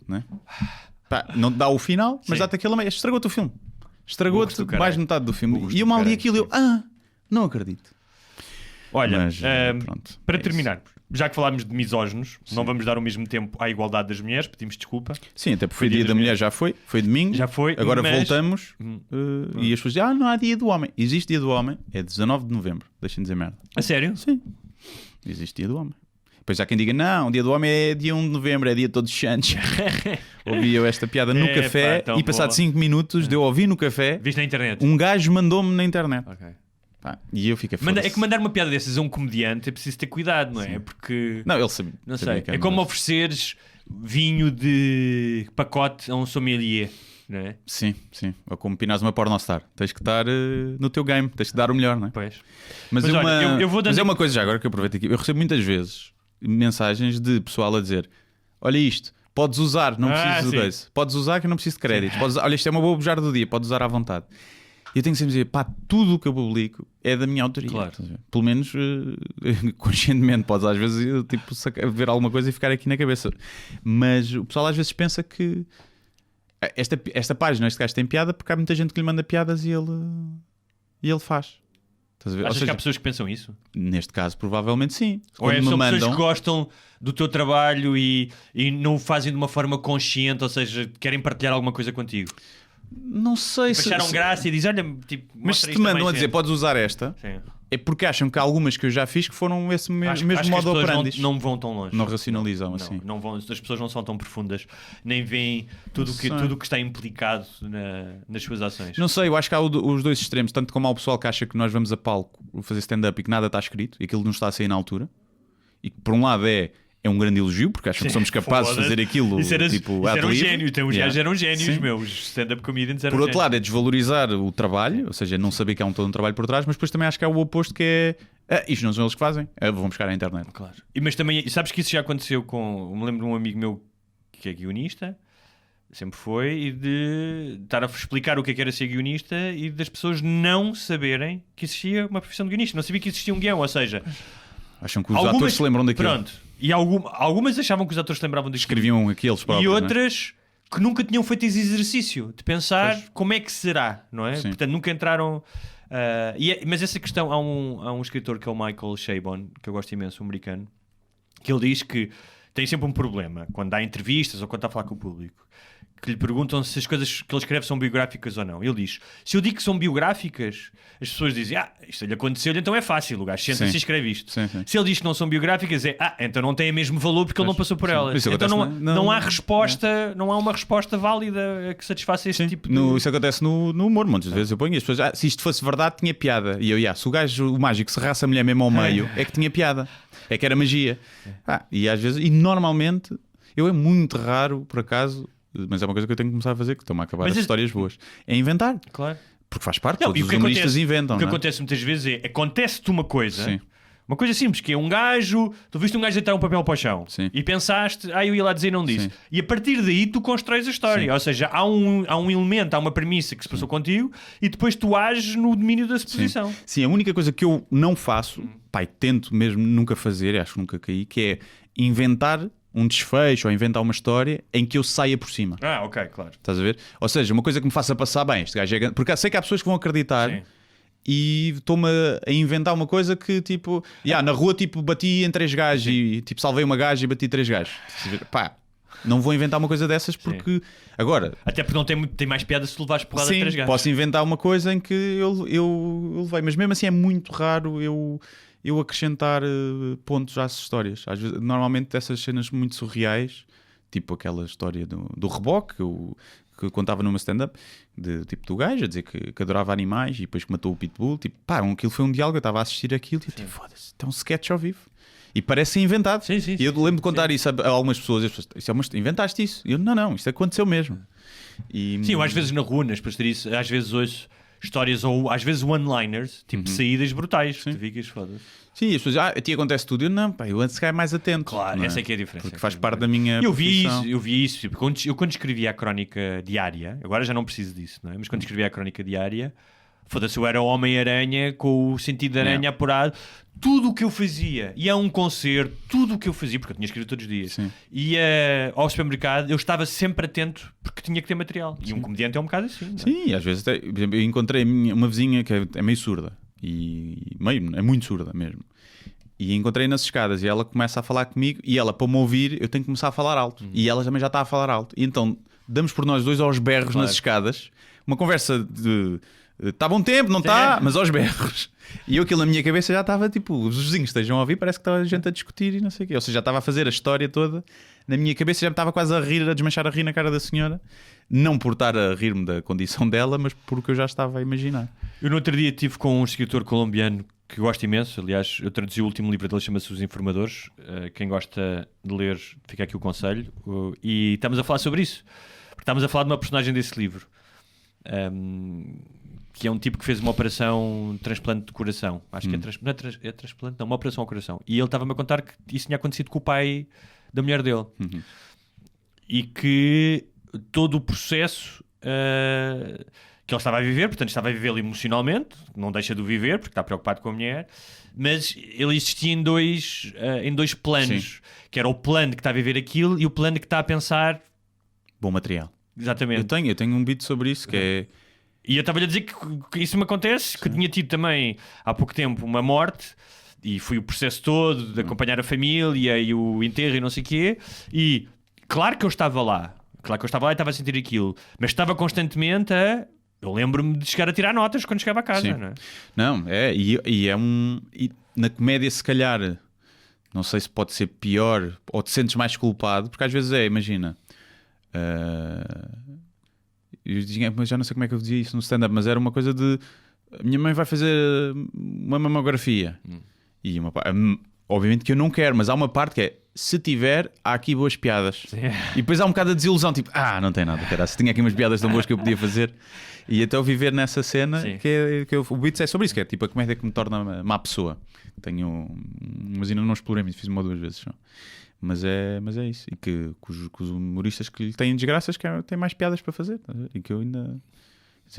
Não é? Pá, não te dá o final, mas dá-te aquele a meio. Estragou-te o filme. Estragou-te mais metade do filme. E eu mal li aquilo e eu, não acredito. Olha, mas, para terminar, já que falámos de misóginos, não vamos dar ao mesmo tempo à igualdade das mulheres, pedimos desculpa. Sim, até porque foi dia da mulher, já foi domingo. Já foi. Agora voltamos e as pessoas dizem, não há dia do homem. Existe dia do homem, é 19 de novembro. Deixem-me dizer merda. A sério? Sim. Existe dia do homem. Depois há quem diga, não, o dia do homem é dia 1 de novembro, é dia de todos os santos. Ouvi eu esta piada no café e passado 5 minutos de eu ouvir no café, viste na internet? Um gajo mandou-me na internet. Pá, e eu fiquei É que mandar uma piada dessas a um comediante é preciso ter cuidado, não é? Porque... Não, ele sabia. Não sei. É como ofereceres vinho de pacote a um sommelier, não é? Sim. Ou como pinares uma pornostar. Tens que estar no teu game, tens que dar o melhor, não é? Pois. Mas é uma coisa já agora que eu aproveito aqui. Eu recebo muitas vezes mensagens de pessoal a dizer, olha isto, podes usar, não preciso de desse. Podes usar que eu não preciso de créditos. Olha, isto é uma boa bujar do dia, podes usar à vontade. Eu tenho que sempre dizer, pá, tudo o que eu publico é da minha autoria. Claro. Pelo menos conscientemente. Podes às vezes ver alguma coisa e ficar aqui na cabeça. Mas o pessoal às vezes pensa que esta página, este gajo tem piada porque há muita gente que lhe manda piadas e ele faz. Estás a ver? Achas que há pessoas que pensam isso? Neste caso, provavelmente sim. Ou são pessoas que gostam do teu trabalho e não o fazem de uma forma consciente, ou seja, querem partilhar alguma coisa contigo? Não sei se acharam graça e dizem, olha, tipo, mas se te mandam a dizer, podes usar esta, é porque acham que há algumas que eu já fiz que foram esse Acho mesmo que modo as pessoas operandi. não vão tão longe. Não racionalizam assim. Não vão, as pessoas não são tão profundas, nem veem tudo o que está implicado nas suas ações. Não sei, eu acho que há os dois extremos. Tanto como há o pessoal que acha que nós vamos a palco fazer stand-up e que nada está escrito e aquilo não está a sair na altura. E que por um lado é um grande elogio, porque acham que somos capazes de fazer aquilo. Isso era um gênio. Então, os gajos eram génios, Sim. meus stand-up comedians eram Por outro génios. lado, é desvalorizar o trabalho, ou seja, não saber que há todo um trabalho por trás, mas depois também acho que há o oposto, que é isto não são eles que fazem, vão buscar à internet. Claro. Mas também, sabes que isso já aconteceu com. Me lembro de um amigo meu que é guionista, sempre foi, e de estar a explicar o que era ser guionista e das pessoas não saberem que existia uma profissão de guionista, não sabia que existia um guião, ou seja, acham que os atores se lembram daquilo. Pronto. E algumas achavam que os atores se lembravam daquilo. Escreviam aqueles próprios. E outras que nunca tinham feito esse exercício de pensar como é que será, não é? Sim. Portanto, nunca entraram. Mas essa questão, há um escritor que é o Michael Chabon, que eu gosto imenso, um americano, que ele diz que tem sempre um problema quando dá entrevistas ou quando está a falar com o público, que lhe perguntam se as coisas que ele escreve são biográficas ou não. Ele diz: se eu digo que são biográficas, as pessoas dizem, isto lhe aconteceu, então é fácil, o gajo senta-se e escreve isto. Sim. Se ele diz que não são biográficas, então não tem o mesmo valor porque ele não passou por elas. Isso Então acontece não há resposta, não há uma resposta válida que satisfaça este tipo de... Isso acontece no humor, muitas vezes eu ponho as pessoas, se isto fosse verdade tinha piada. E eu, se o mágico serrasse a mulher mesmo ao meio, é que tinha piada, é que era magia. E às vezes, e normalmente, é muito raro, por acaso, mas é uma coisa que eu tenho que começar a fazer, que estão-me a acabar as histórias boas, é inventar. Claro. Porque faz parte, Não, todos e o os que humoristas acontece, inventam. O que não é? acontece muitas vezes acontece-te uma coisa... Sim. Uma coisa simples, que é um gajo, tu viste um gajo deitar um papel para o chão. Sim. E pensaste, eu ia lá dizer e não disse. Sim. E a partir daí tu constróis a história. Sim. Ou seja, há um elemento, há uma premissa que se passou contigo e depois tu ages no domínio da suposição. Sim, a única coisa que eu não faço, tento mesmo nunca fazer, acho que nunca caí, que é inventar um desfecho ou inventar uma história em que eu saia por cima. Ok, claro. Estás a ver? Ou seja, uma coisa que me faça passar bem, este gajo é... Porque sei que há pessoas que vão acreditar. Sim. E estou-me a inventar uma coisa que tipo, na rua tipo bati em 3 gajos e tipo salvei uma gaja e bati 3 gajos. Não vou inventar uma coisa dessas porque agora, até porque não tem mais piada se tu levares porrada de 3 gajos. Posso inventar uma coisa em que eu levei, mas mesmo assim é muito raro eu acrescentar pontos às histórias. Às vezes, normalmente dessas cenas muito surreais, tipo aquela história do reboque que eu contava numa stand-up, tipo do gajo a dizer que adorava animais e depois que matou o pitbull, tipo, aquilo foi um diálogo, eu estava a assistir aquilo e tipo, foda-se, é um sketch ao vivo. E parece inventado. Sim, e eu lembro de contar isso a algumas pessoas, e as pessoas, inventaste isso? E eu, não, isto aconteceu mesmo. Sim, eu às vezes na rua, nas pastorias, às vezes ouço histórias ou às vezes one-liners, tipo saídas brutais. Tu ficas, foda-se. Sim, as pessoas, a ti acontece tudo. Eu não, eu antes é mais atento. Claro, essa é que é a diferença. Porque faz parte da minha eu vi isso. Eu quando escrevia a crónica diária, agora já não preciso disso, não é? Mas quando escrevia a crónica diária, foda-se, eu era o Homem-Aranha com o sentido de aranha apurado. Tudo o que eu fazia, ia a um concerto, tudo o que eu fazia, porque eu tinha escrito todos os dias, ia ao supermercado, eu estava sempre atento porque tinha que ter material. E um comediante é um bocado assim. Não é? Sim, às vezes até, por exemplo, eu encontrei uma vizinha que é meio surda. É muito surda mesmo. E encontrei nas escadas e ela começa a falar comigo e ela, para me ouvir, eu tenho que começar a falar alto. E ela também já está a falar alto. E então damos por nós dois aos berros nas escadas, uma conversa de está bom tempo, não está, mas aos berros. E eu aquilo na minha cabeça já estava tipo, os vizinhos estejam a ouvir, parece que estava a gente a discutir e não sei o quê. Ou seja, já estava a fazer a história toda na minha cabeça, já me estava quase a rir, a desmanchar a rir na cara da senhora. Não por estar a rir-me da condição dela, mas porque eu já estava a imaginar. Eu no outro dia estive com um escritor colombiano que gosto imenso, aliás, eu traduzi o último livro dele, chama-se Os Informadores. Quem gosta de ler, fica aqui o conselho. E estamos a falar sobre isso. Porque estamos a falar de uma personagem desse livro. Que é um tipo que fez uma operação de transplante de coração. Acho que é transplante, não, uma operação ao coração. E ele estava-me a contar que isso tinha acontecido com o pai da mulher dele. E que todo o processo que ele estava a viver, portanto estava a vivê-lo emocionalmente, não deixa de o viver porque está preocupado com a mulher, mas ele existia em dois planos. Que era o plano que está a viver aquilo e o plano que está a pensar... Bom material. Exatamente. Eu tenho um beat sobre isso que é... E eu estava-lhe a dizer que isso me acontece, que tinha tido também há pouco tempo uma morte e fui o processo todo de acompanhar a família e o enterro e não sei o quê, e claro que eu estava lá e estava a sentir aquilo, mas estava constantemente a Eu lembro-me de chegar a tirar notas quando chegava a casa, Sim. não é? Não, e na comédia se calhar não sei se pode ser pior ou te sentes mais culpado, porque às vezes imagina, eu já não sei como é que eu dizia isso no stand-up, mas era uma coisa de a minha mãe vai fazer uma mamografia e obviamente que eu não quero, mas há uma parte que é se tiver, há aqui boas piadas. E depois há um bocado de desilusão, tipo, não tem nada, cara, se tinha aqui umas piadas tão boas que eu podia fazer. E até eu viver nessa cena o Beats é sobre isso, que é tipo a comédia que me torna má pessoa. Mas ainda não explorei, fiz uma ou duas vezes só. Mas é isso. E que os humoristas que lhe têm desgraças têm mais piadas para fazer. E que eu ainda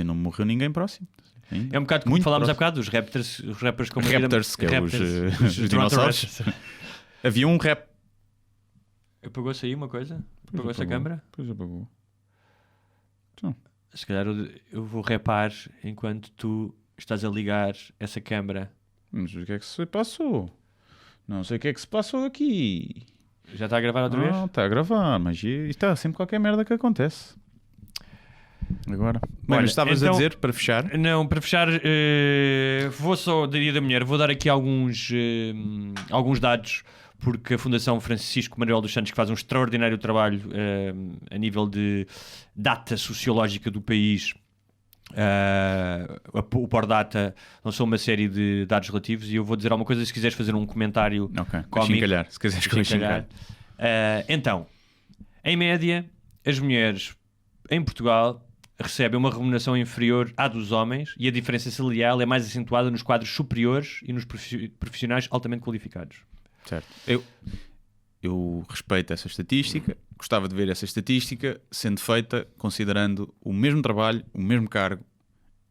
não morreu ninguém próximo. Ainda. É um bocado como falámos há bocado, os rappers como Raptors, que é os dinossauros. Havia um rap. Apagou-se aí uma coisa? Apagou-se a câmara? Pois apagou. Se calhar eu vou rapar enquanto tu estás a ligar essa câmara. Mas o que é que se passou? Não sei o que é que se passou aqui. Já está a gravar outra vez? Não, está a gravar, mas está sempre qualquer merda que acontece. Agora. Mas estavas a dizer, para fechar? Não, para fechar, vou só da Dia da Mulher, vou dar aqui alguns dados, porque a Fundação Francisco Manuel dos Santos, que faz um extraordinário trabalho a nível de data sociológica do país, o Pordata lançou uma série de dados relativos, e eu vou dizer alguma coisa se quiseres fazer um comentário cómico. Se quiseres chincalhar. Então, em média, as mulheres em Portugal recebem uma remuneração inferior à dos homens, e a diferença salarial é mais acentuada nos quadros superiores e nos profissionais altamente qualificados. Certo. Eu respeito essa estatística, gostava de ver essa estatística sendo feita considerando o mesmo trabalho, o mesmo cargo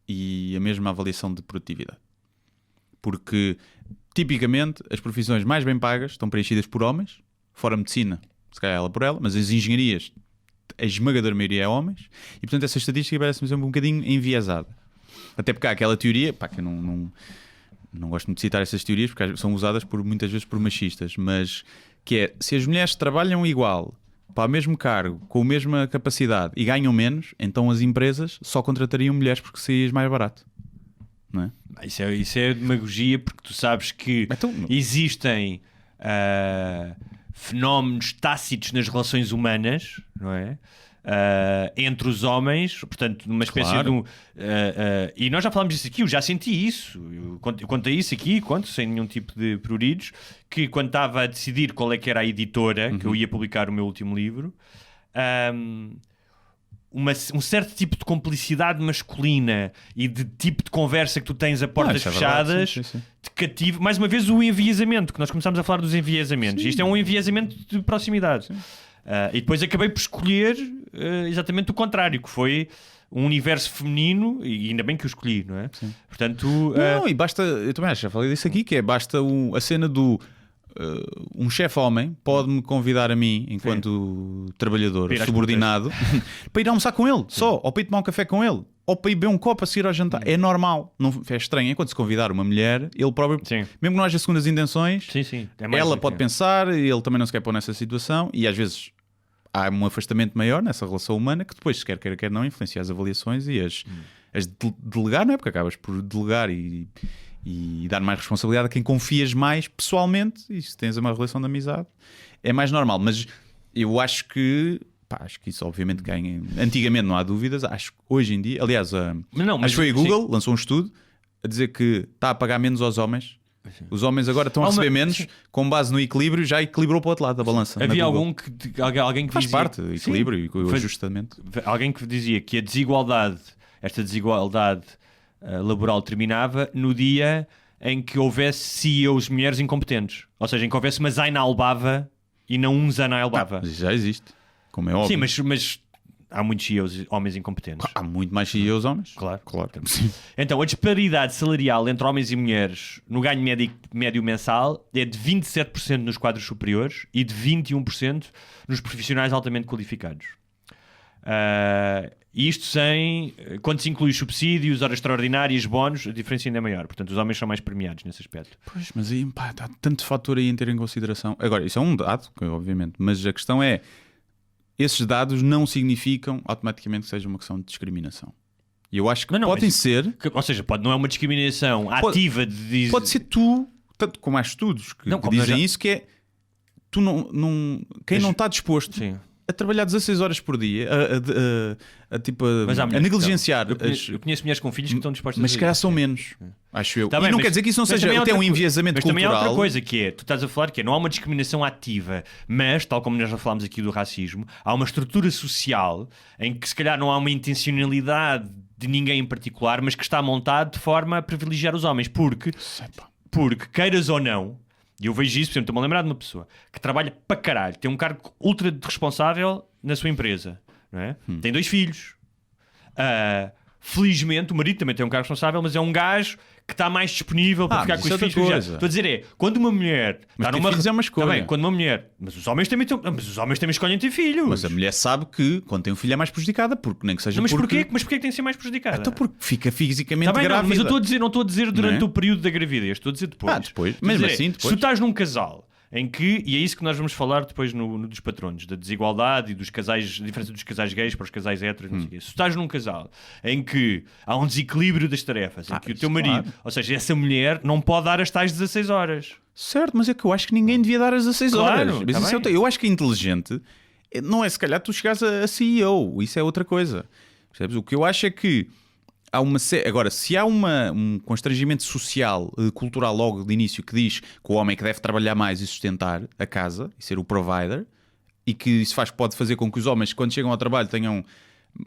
e a mesma avaliação de produtividade. Porque, tipicamente, as profissões mais bem pagas estão preenchidas por homens, fora a medicina, se calhar ela por ela, mas as engenharias, a esmagadora maioria é homens, e portanto essa estatística parece-me sempre um bocadinho enviesada. Até porque há aquela teoria, que eu não gosto muito de citar essas teorias porque são usadas muitas vezes por machistas, mas que é, se as mulheres trabalham igual, para o mesmo cargo, com a mesma capacidade e ganham menos, então as empresas só contratariam mulheres porque saías mais barato. Não é? Isso é demagogia, porque tu sabes que existem fenómenos tácitos nas relações humanas, não é? Entre os homens, portanto, numa espécie de e nós já falámos disso aqui, eu já senti isso, eu contei isso aqui, sem nenhum tipo de pruridos, que quando estava a decidir qual é que era a editora que eu ia publicar o meu último livro, um certo tipo de complicidade masculina e de tipo de conversa que tu tens a portas fechadas te cativa. Mais uma vez, o enviesamento, que nós começámos a falar dos enviesamentos. Isto é um enviesamento de proximidade. E depois acabei por escolher exatamente o contrário, que foi um universo feminino, e ainda bem que o escolhi, não é? Sim. Portanto, não, e basta, eu também acho, já falei disso aqui, que basta a cena do um chefe homem pode-me convidar a mim, enquanto trabalhador subordinado, para ir almoçar com ele, só, ou para ir tomar um café com ele, ou para ir beber um copo a seguir ao jantar. É normal, não é estranho. Enquanto se convidar uma mulher, ele próprio, mesmo que não haja segundas intenções, ela pode pensar, ele também não se quer pôr nessa situação, e às vezes há um afastamento maior nessa relação humana que depois, quer queira, quer não, influencia as avaliações e as delegar, não é? Porque acabas por delegar e dar mais responsabilidade a quem confias mais pessoalmente, e se tens uma relação de amizade é mais normal. Mas eu acho que isso obviamente ganha. Antigamente não há dúvidas, acho que hoje em dia, aliás, acho que foi a Google, lançou um estudo a dizer que está a pagar menos aos homens. Os homens agora estão a receber menos, com base no equilíbrio, já equilibrou para o outro lado da balança. Havia alguém que faz dizia, parte do equilíbrio e o ajustamento. Alguém que dizia que esta desigualdade laboral terminava no dia em que houvesse CEOs mulheres incompetentes, ou seja, em que houvesse uma Zaina Albava e não um Zana Albava. Mas já existe, como é óbvio. Sim, mas há muitos CEOs homens incompetentes. Há muito mais CEOs homens. Claro. Então, a disparidade salarial entre homens e mulheres no ganho médio mensal é de 27% nos quadros superiores e de 21% nos profissionais altamente qualificados. Isto quando se inclui subsídios, horas extraordinárias, bónus, a diferença ainda é maior. Portanto, os homens são mais premiados nesse aspecto. Pois, mas aí há tanto fator aí em ter em consideração. Agora, isso é um dado, obviamente, mas a questão é, esses dados não significam automaticamente que seja uma questão de discriminação. E eu acho que Não, podem mas- ser. Ou seja, não é uma discriminação ativa de... Pode ser tu, tanto como há estudos que, Não, que como nós dizem já- isso, que é tu quem não está disposto Sim. a trabalhar 16 horas por dia, Mas há a mulheres que negligenciar. estão. Eu conheço mulheres com filhos que estão dispostas Mas a se fazer calhar isso. são menos, acho eu. Tá E bem, não mas- quer dizer que isso não mas seja também há até um outra enviesamento Mas cultural. também há outra coisa que é, tu estás a falar que não há uma discriminação ativa, mas, tal como nós já falámos aqui do racismo, há uma estrutura social em que se calhar não há uma intencionalidade de ninguém em particular, mas que está montado de forma a privilegiar os homens, porque queiras ou não, e eu vejo isso, por exemplo, estou-me a lembrar de uma pessoa que trabalha para caralho, tem um cargo ultra responsável na sua empresa, não é? Tem 2 filhos. Felizmente, o marido também tem um cargo responsável, mas é um gajo que está mais disponível para ficar mas com os isso é filhos. outra Já. coisa. Estou a dizer quando uma mulher Mas está ter numa filhos é uma escolha. Tá bem, quando uma mulher, mas os homens também escolhem ter filhos. Mas a mulher sabe que quando tem um filho é mais prejudicada, porque nem que seja Não, mas porque... porquê que tem que ser mais prejudicada? Então porque fica fisicamente Tá bem, não, grávida. mas eu estou a dizer, não estou a dizer durante Não é? o período da gravidez, estou a dizer depois. Depois. Estou a Mesmo dizer, assim, depois. Se tu estás num casal em que, e é isso que nós vamos falar depois no dos patronos, da desigualdade e dos casais, a diferença dos casais gays para os casais héteros, não sei o quê. Se tu estás num casal em que há um desequilíbrio das tarefas, em que o isso teu marido, claro. ou seja, essa mulher não pode dar as tais 16 horas. Certo, mas é que eu acho que ninguém devia dar as 16 Claro, horas. Mas tá isso bem. eu acho que é inteligente. Não é se calhar tu chegares a CEO. Isso é outra coisa. Percebes? O que eu acho é que há uma... Agora, se há um constrangimento social, cultural logo de início que diz que o homem é que deve trabalhar mais e sustentar a casa e ser o provider, e que isso pode fazer com que os homens, quando chegam ao trabalho,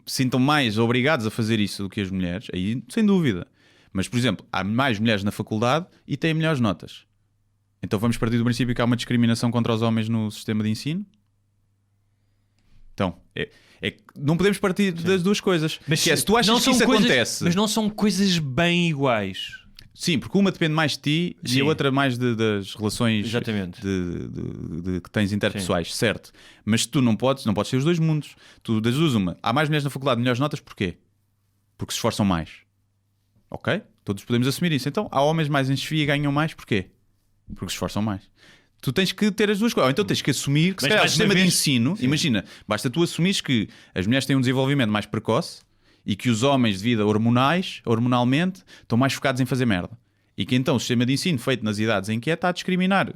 sintam mais obrigados a fazer isso do que as mulheres, aí sem dúvida. Mas, por exemplo, há mais mulheres na faculdade e têm melhores notas. Então vamos partir do princípio que há uma discriminação contra os homens no sistema de ensino? Então, não podemos partir das duas coisas. Mas Se tu achas não que são isso coisas- acontece... Mas não são coisas bem iguais. Sim, porque uma depende mais de ti e Sim. a outra mais das relações Exatamente. que tens interpessoais, certo? Mas tu não podes ter os dois mundos. Tu das duas uma. Há mais mulheres na faculdade, melhores notas, porquê? Porque se esforçam mais. Ok? Todos podemos assumir isso. Então, há homens mais em chefia e ganham mais, porquê? Porque se esforçam mais. Tu tens que ter as duas coisas. Ou então tens que assumir que se Mas calhar o mais uma sistema de vez- ensino, imagina, basta tu assumires que as mulheres têm um desenvolvimento mais precoce e que os homens, devido a hormonalmente, estão mais focados em fazer merda. E que então o sistema de ensino feito nas idades em que está a discriminar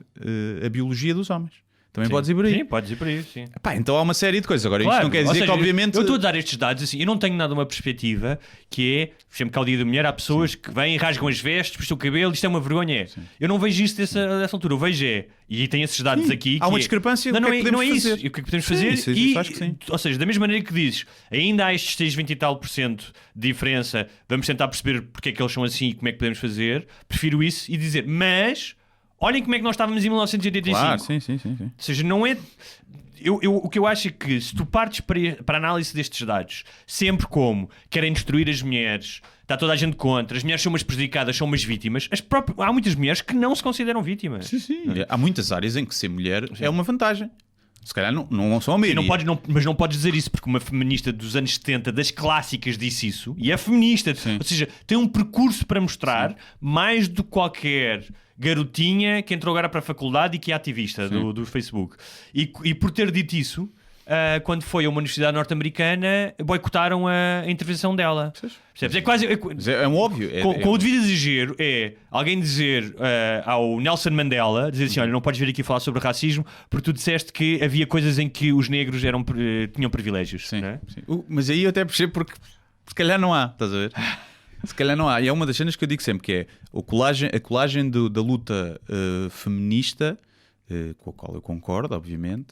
a biologia dos homens. Também Sim. podes ir por aí. Sim, podes ir por aí, sim. Pá, então há uma série de coisas. Agora, Claro, isto não quer ou dizer seja, que, obviamente. Eu estou a dar estes dados assim, eu não tenho nada uma perspectiva que é, por exemplo, que ao dia da mulher há pessoas que vêm, rasgam as vestes, puxam o cabelo, isto é uma vergonha. Eu não vejo isso dessa altura, eu vejo e tem esses dados Sim, aqui. há uma que discrepância, Não, o que é que não é podemos isso. fazer? E o que é que podemos Sim, fazer? isso acho que sim. Ou seja, da mesma maneira que dizes, ainda há estes 6, 20 e tal % de diferença, vamos tentar perceber porque é que eles são assim e como é que podemos fazer. Prefiro isso e dizer, mas olhem como é que nós estávamos em 1985. Claro, sim. Ou seja, não é. O que eu acho é que se tu partes para a análise destes dados, sempre como querem destruir as mulheres, está toda a gente contra, as mulheres são umas prejudicadas, são umas vítimas, há muitas mulheres que não se consideram vítimas. Sim. Há muitas áreas em que ser mulher é uma vantagem. Se calhar não são a maioria. Mas não podes dizer isso porque uma feminista dos anos 70, das clássicas, disse isso. E é feminista. Sim. Ou seja, tem um percurso para mostrar mais do que qualquer garotinha que entrou agora para a faculdade e que é ativista do Facebook. E por ter dito isso, quando foi a uma universidade norte-americana, boicotaram a intervenção dela. Percebes? É quase... Mas é um óbvio. Com o devido exagero é alguém dizer ao Nelson Mandela, dizer assim, olha, não podes vir aqui falar sobre racismo porque tu disseste que havia coisas em que os negros tinham privilégios. Sim, não é? sim. Mas aí eu até percebo porque se calhar não há, estás a ver? Se calhar não há. E é uma das cenas que eu digo sempre que é a colagem da luta feminista, com a qual eu concordo, obviamente,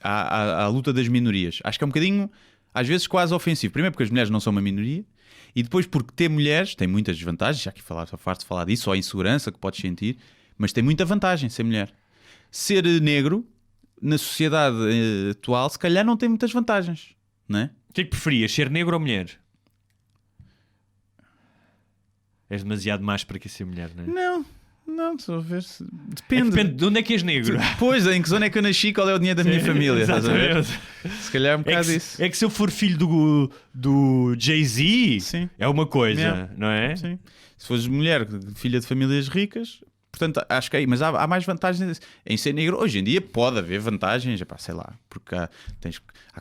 à luta das minorias. Acho que é um bocadinho, às vezes, quase ofensivo. Primeiro porque as mulheres não são uma minoria e depois porque ter mulheres tem muitas desvantagens. Já que farto de falar disso, ou a insegurança que podes sentir, mas tem muita vantagem ser mulher. Ser negro, na sociedade atual, se calhar não tem muitas vantagens, não é? O que é que preferias, ser negro ou mulher? És demasiado mais para que ser mulher, não é? Não, estou a ver se... É que Depende. depende de onde é que és negro. Pois, em que zona é que eu nasci, qual é o dinheiro da minha família, estás a ver? Exatamente. Se calhar é um bocado isso. É que se eu for filho do Jay-Z, Sim. é uma coisa, Yeah. não é? Sim. Se fores mulher, filha de famílias ricas, portanto, acho que é aí. Mas há mais vantagens em ser negro. Hoje em dia pode haver vantagens, epá, sei lá, porque há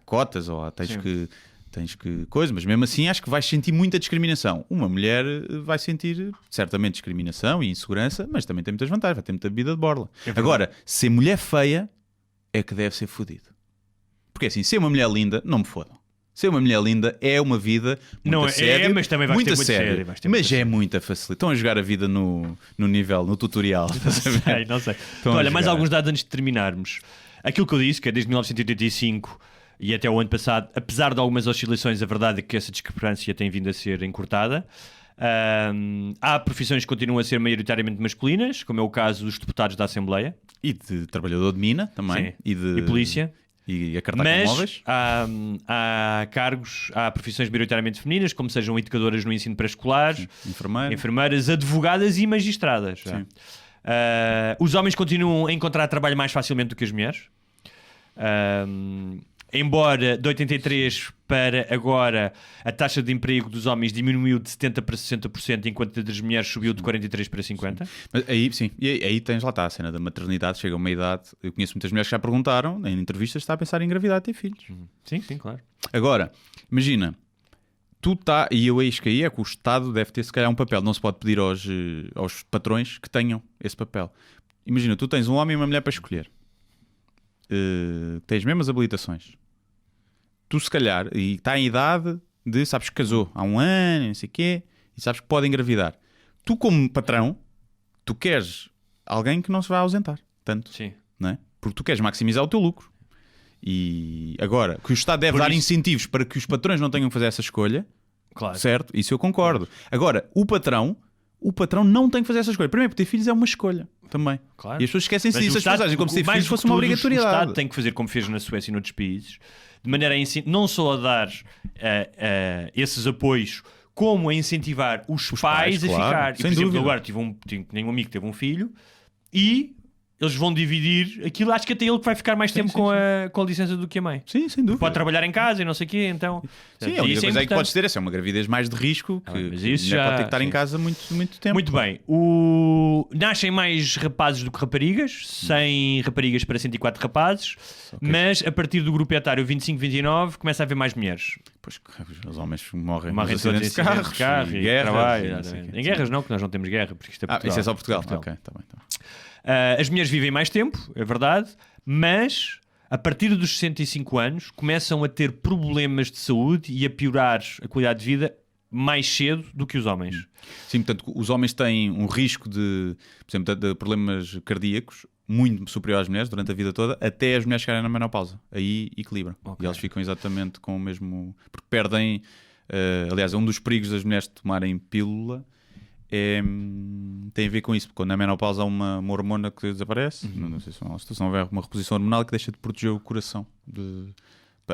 cotas ou tens Sim. que tens que coisa, mas mesmo assim acho que vais sentir muita discriminação. Uma mulher vai sentir certamente discriminação e insegurança, mas também tem muitas vantagens, vai ter muita vida de borla. Agora, ser mulher feia é que deve ser fodido. Porque assim, ser uma mulher linda, não me fodam. Ser uma mulher linda é uma vida muito Não, a sério, mas também vai ter muito sério. Mas é muita facilidade. Estão a jogar a vida no nível, no tutorial. Não sei. Então, olha, mais alguns dados antes de terminarmos. Aquilo que eu disse, que é desde 1985 e até o ano passado, apesar de algumas oscilações, a verdade é que essa discrepância tem vindo a ser encurtada. Há profissões que continuam a ser maioritariamente masculinas, como é o caso dos deputados da Assembleia. E de trabalhador de mina também. Sim. E polícia. E a cartar com móveis. Há cargos, há profissões maioritariamente femininas, como sejam educadoras no ensino pré-escolar, enfermeiras, advogadas e magistradas. Os homens continuam a encontrar trabalho mais facilmente do que as mulheres. Embora de 83 para agora a taxa de emprego dos homens diminuiu de 70% para 60%, enquanto a das mulheres subiu de 43% para 50%. Mas aí, sim, e aí tens lá está a cena da maternidade, chega a uma idade. Eu conheço muitas mulheres que já perguntaram em entrevistas se está a pensar em engravidar e ter filhos. Sim, claro. Agora, imagina, e eu acho que aí é que o Estado deve ter se calhar um papel, não se pode pedir aos patrões que tenham esse papel. Imagina, tu tens um homem e uma mulher para escolher. Tens as mesmas habilitações. Tu se calhar, e está em idade de, sabes que casou há um ano, não sei o quê, e sabes que pode engravidar. Tu como patrão, tu queres alguém que não se vai ausentar tanto. Sim. Não é? Porque tu queres maximizar o teu lucro. E agora, que o Estado deve dar incentivos para que os patrões não tenham que fazer essa escolha, claro. Certo? Isso eu concordo. Agora, o patrão não tem que fazer essa escolha. Primeiro, porque ter filhos é uma escolha também. Claro. E as pessoas esquecem-se disso. As pessoas agem como se ter filhos fosse uma obrigatoriedade. O Estado tem que fazer como fez na Suécia e noutros países, de maneira a não só a dar esses apoios, como a incentivar os pais a claro, ficar. sem e, por exemplo, dúvida. agora tenho um amigo que teve um filho e eles vão dividir aquilo. Acho que até ele que vai ficar mais tempo com a licença do que a mãe. Sim, sem dúvida. Pode trabalhar em casa e não sei o quê, então... Sim, a única coisa é que podes ter é uma gravidez mais de risco, que mas isso já pode ter que estar em casa muito tempo. Muito bem. Nascem mais rapazes do que raparigas, 100 raparigas para 104 rapazes, mas a partir do grupo etário 25-29 começa a haver mais mulheres. Pois os homens morrem todos acidentes de carro e guerras. Trabalho, em guerras não, que nós não temos guerra, porque isto é Portugal. Isso é só Portugal. Ok, está bem. As mulheres vivem mais tempo, é verdade, mas a partir dos 65 anos começam a ter problemas de saúde e a piorar a qualidade de vida mais cedo do que os homens. Sim, portanto, os homens têm um risco de, por exemplo, de problemas cardíacos muito superior às mulheres durante a vida toda, até as mulheres chegarem na menopausa. Aí equilibram. Okay. E eles ficam exatamente com o mesmo... Porque perdem... aliás, um dos perigos das mulheres tomarem pílula tem a ver com isso, porque quando na menopausa há uma hormona que desaparece, não sei se é uma situação, uma reposição hormonal que deixa de proteger o coração.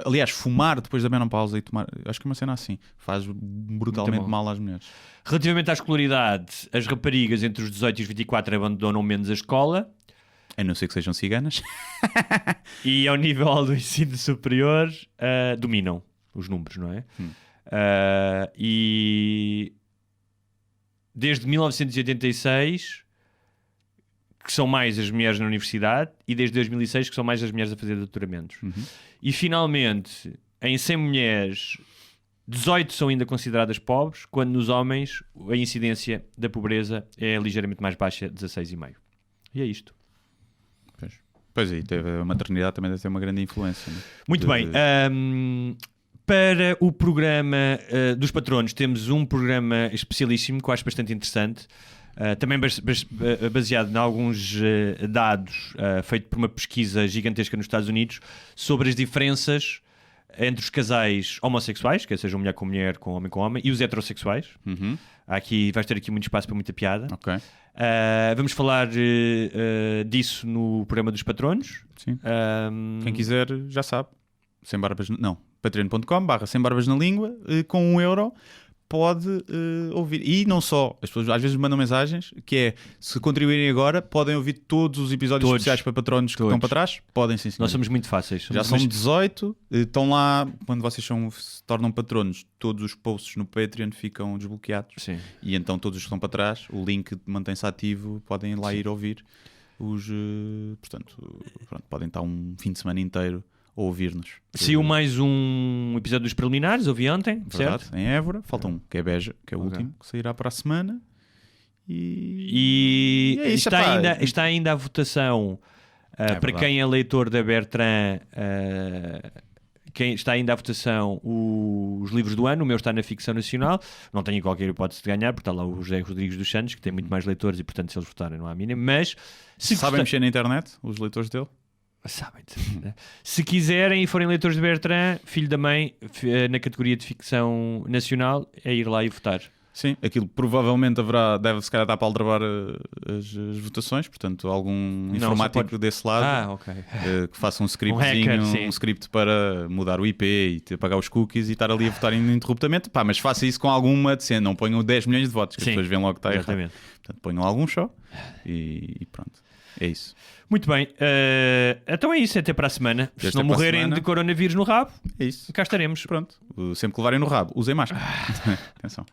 Aliás, fumar depois da menopausa e tomar, acho que é uma cena assim, faz brutalmente mal às mulheres. Relativamente à escolaridade, as raparigas entre os 18 e os 24 abandonam menos a escola. A não ser que sejam ciganas. E ao nível do ensino superior, dominam os números, não é? E desde 1986 que são mais as mulheres na universidade e desde 2006 que são mais as mulheres a fazer doutoramentos. E finalmente, em 100 mulheres, 18 são ainda consideradas pobres, quando nos homens a incidência da pobreza é ligeiramente mais baixa, 16,5%. E é isto. Pois aí, a maternidade também deve ter uma grande influência. Né? Muito bem. Para o programa dos patronos, temos um programa especialíssimo que eu acho bastante interessante, também baseado em alguns dados feito por uma pesquisa gigantesca nos Estados Unidos sobre as diferenças entre os casais homossexuais, quer seja mulher com mulher, com homem, e os heterossexuais. Vais ter aqui muito espaço para muita piada. Okay. Vamos falar disso no programa dos patronos. Sim. Quem quiser já sabe. Sem barbas, não. patreon.com/sem barbas na língua, com €1 pode ouvir. E não só, as pessoas às vezes mandam mensagens que é, se contribuírem agora, podem ouvir todos os episódios especiais para patronos que estão para trás. Podem, sim, senhor. Nós somos muito fáceis. Já são 18, estão lá, quando vocês se tornam patronos, todos os posts no Patreon ficam desbloqueados. Sim. E então todos os que estão para trás, o link mantém-se ativo, podem lá ir ouvir. Portanto, podem estar um fim de semana inteiro ouvir-nos. Saiu mais um episódio dos preliminares, ouvi ontem, Verdade, certo? em Évora. Falta um, que é Beja, que é o Ok. último, que sairá para a semana. E é isso, está, epá. está ainda a votação para verdade. quem é leitor da Bertrand. Está ainda à votação os livros do ano. O meu está na ficção nacional. Não tenho qualquer hipótese de ganhar, porque está lá o José Rodrigues dos Santos, que tem muito mais leitores e, portanto, se eles votarem, não há mínimo. Mas se Sabem mexer na internet, os leitores dele? Sabem. Se quiserem e forem leitores de Bertrand, filho da mãe, na categoria de ficção nacional, é ir lá e votar. Sim, aquilo provavelmente deve se calhar estar para aldrabar as votações, portanto, algum informático pode... desse lado ok. que faça um scriptzinho, hacker, sim. um script para mudar o IP e apagar os cookies e estar ali a votar ininterruptamente. Pá, mas faça isso com alguma decência, não ponham 10 milhões de votos, que Sim, as pessoas veem logo que está errado. exatamente. Portanto, ponham algum só e pronto. É isso. Muito bem. Então é isso. Até para a semana. Até Se não para a morrerem semana. de coronavírus no rabo, É isso. cá estaremos. Pronto. Sempre que levarem no rabo, usem máscara. Atenção.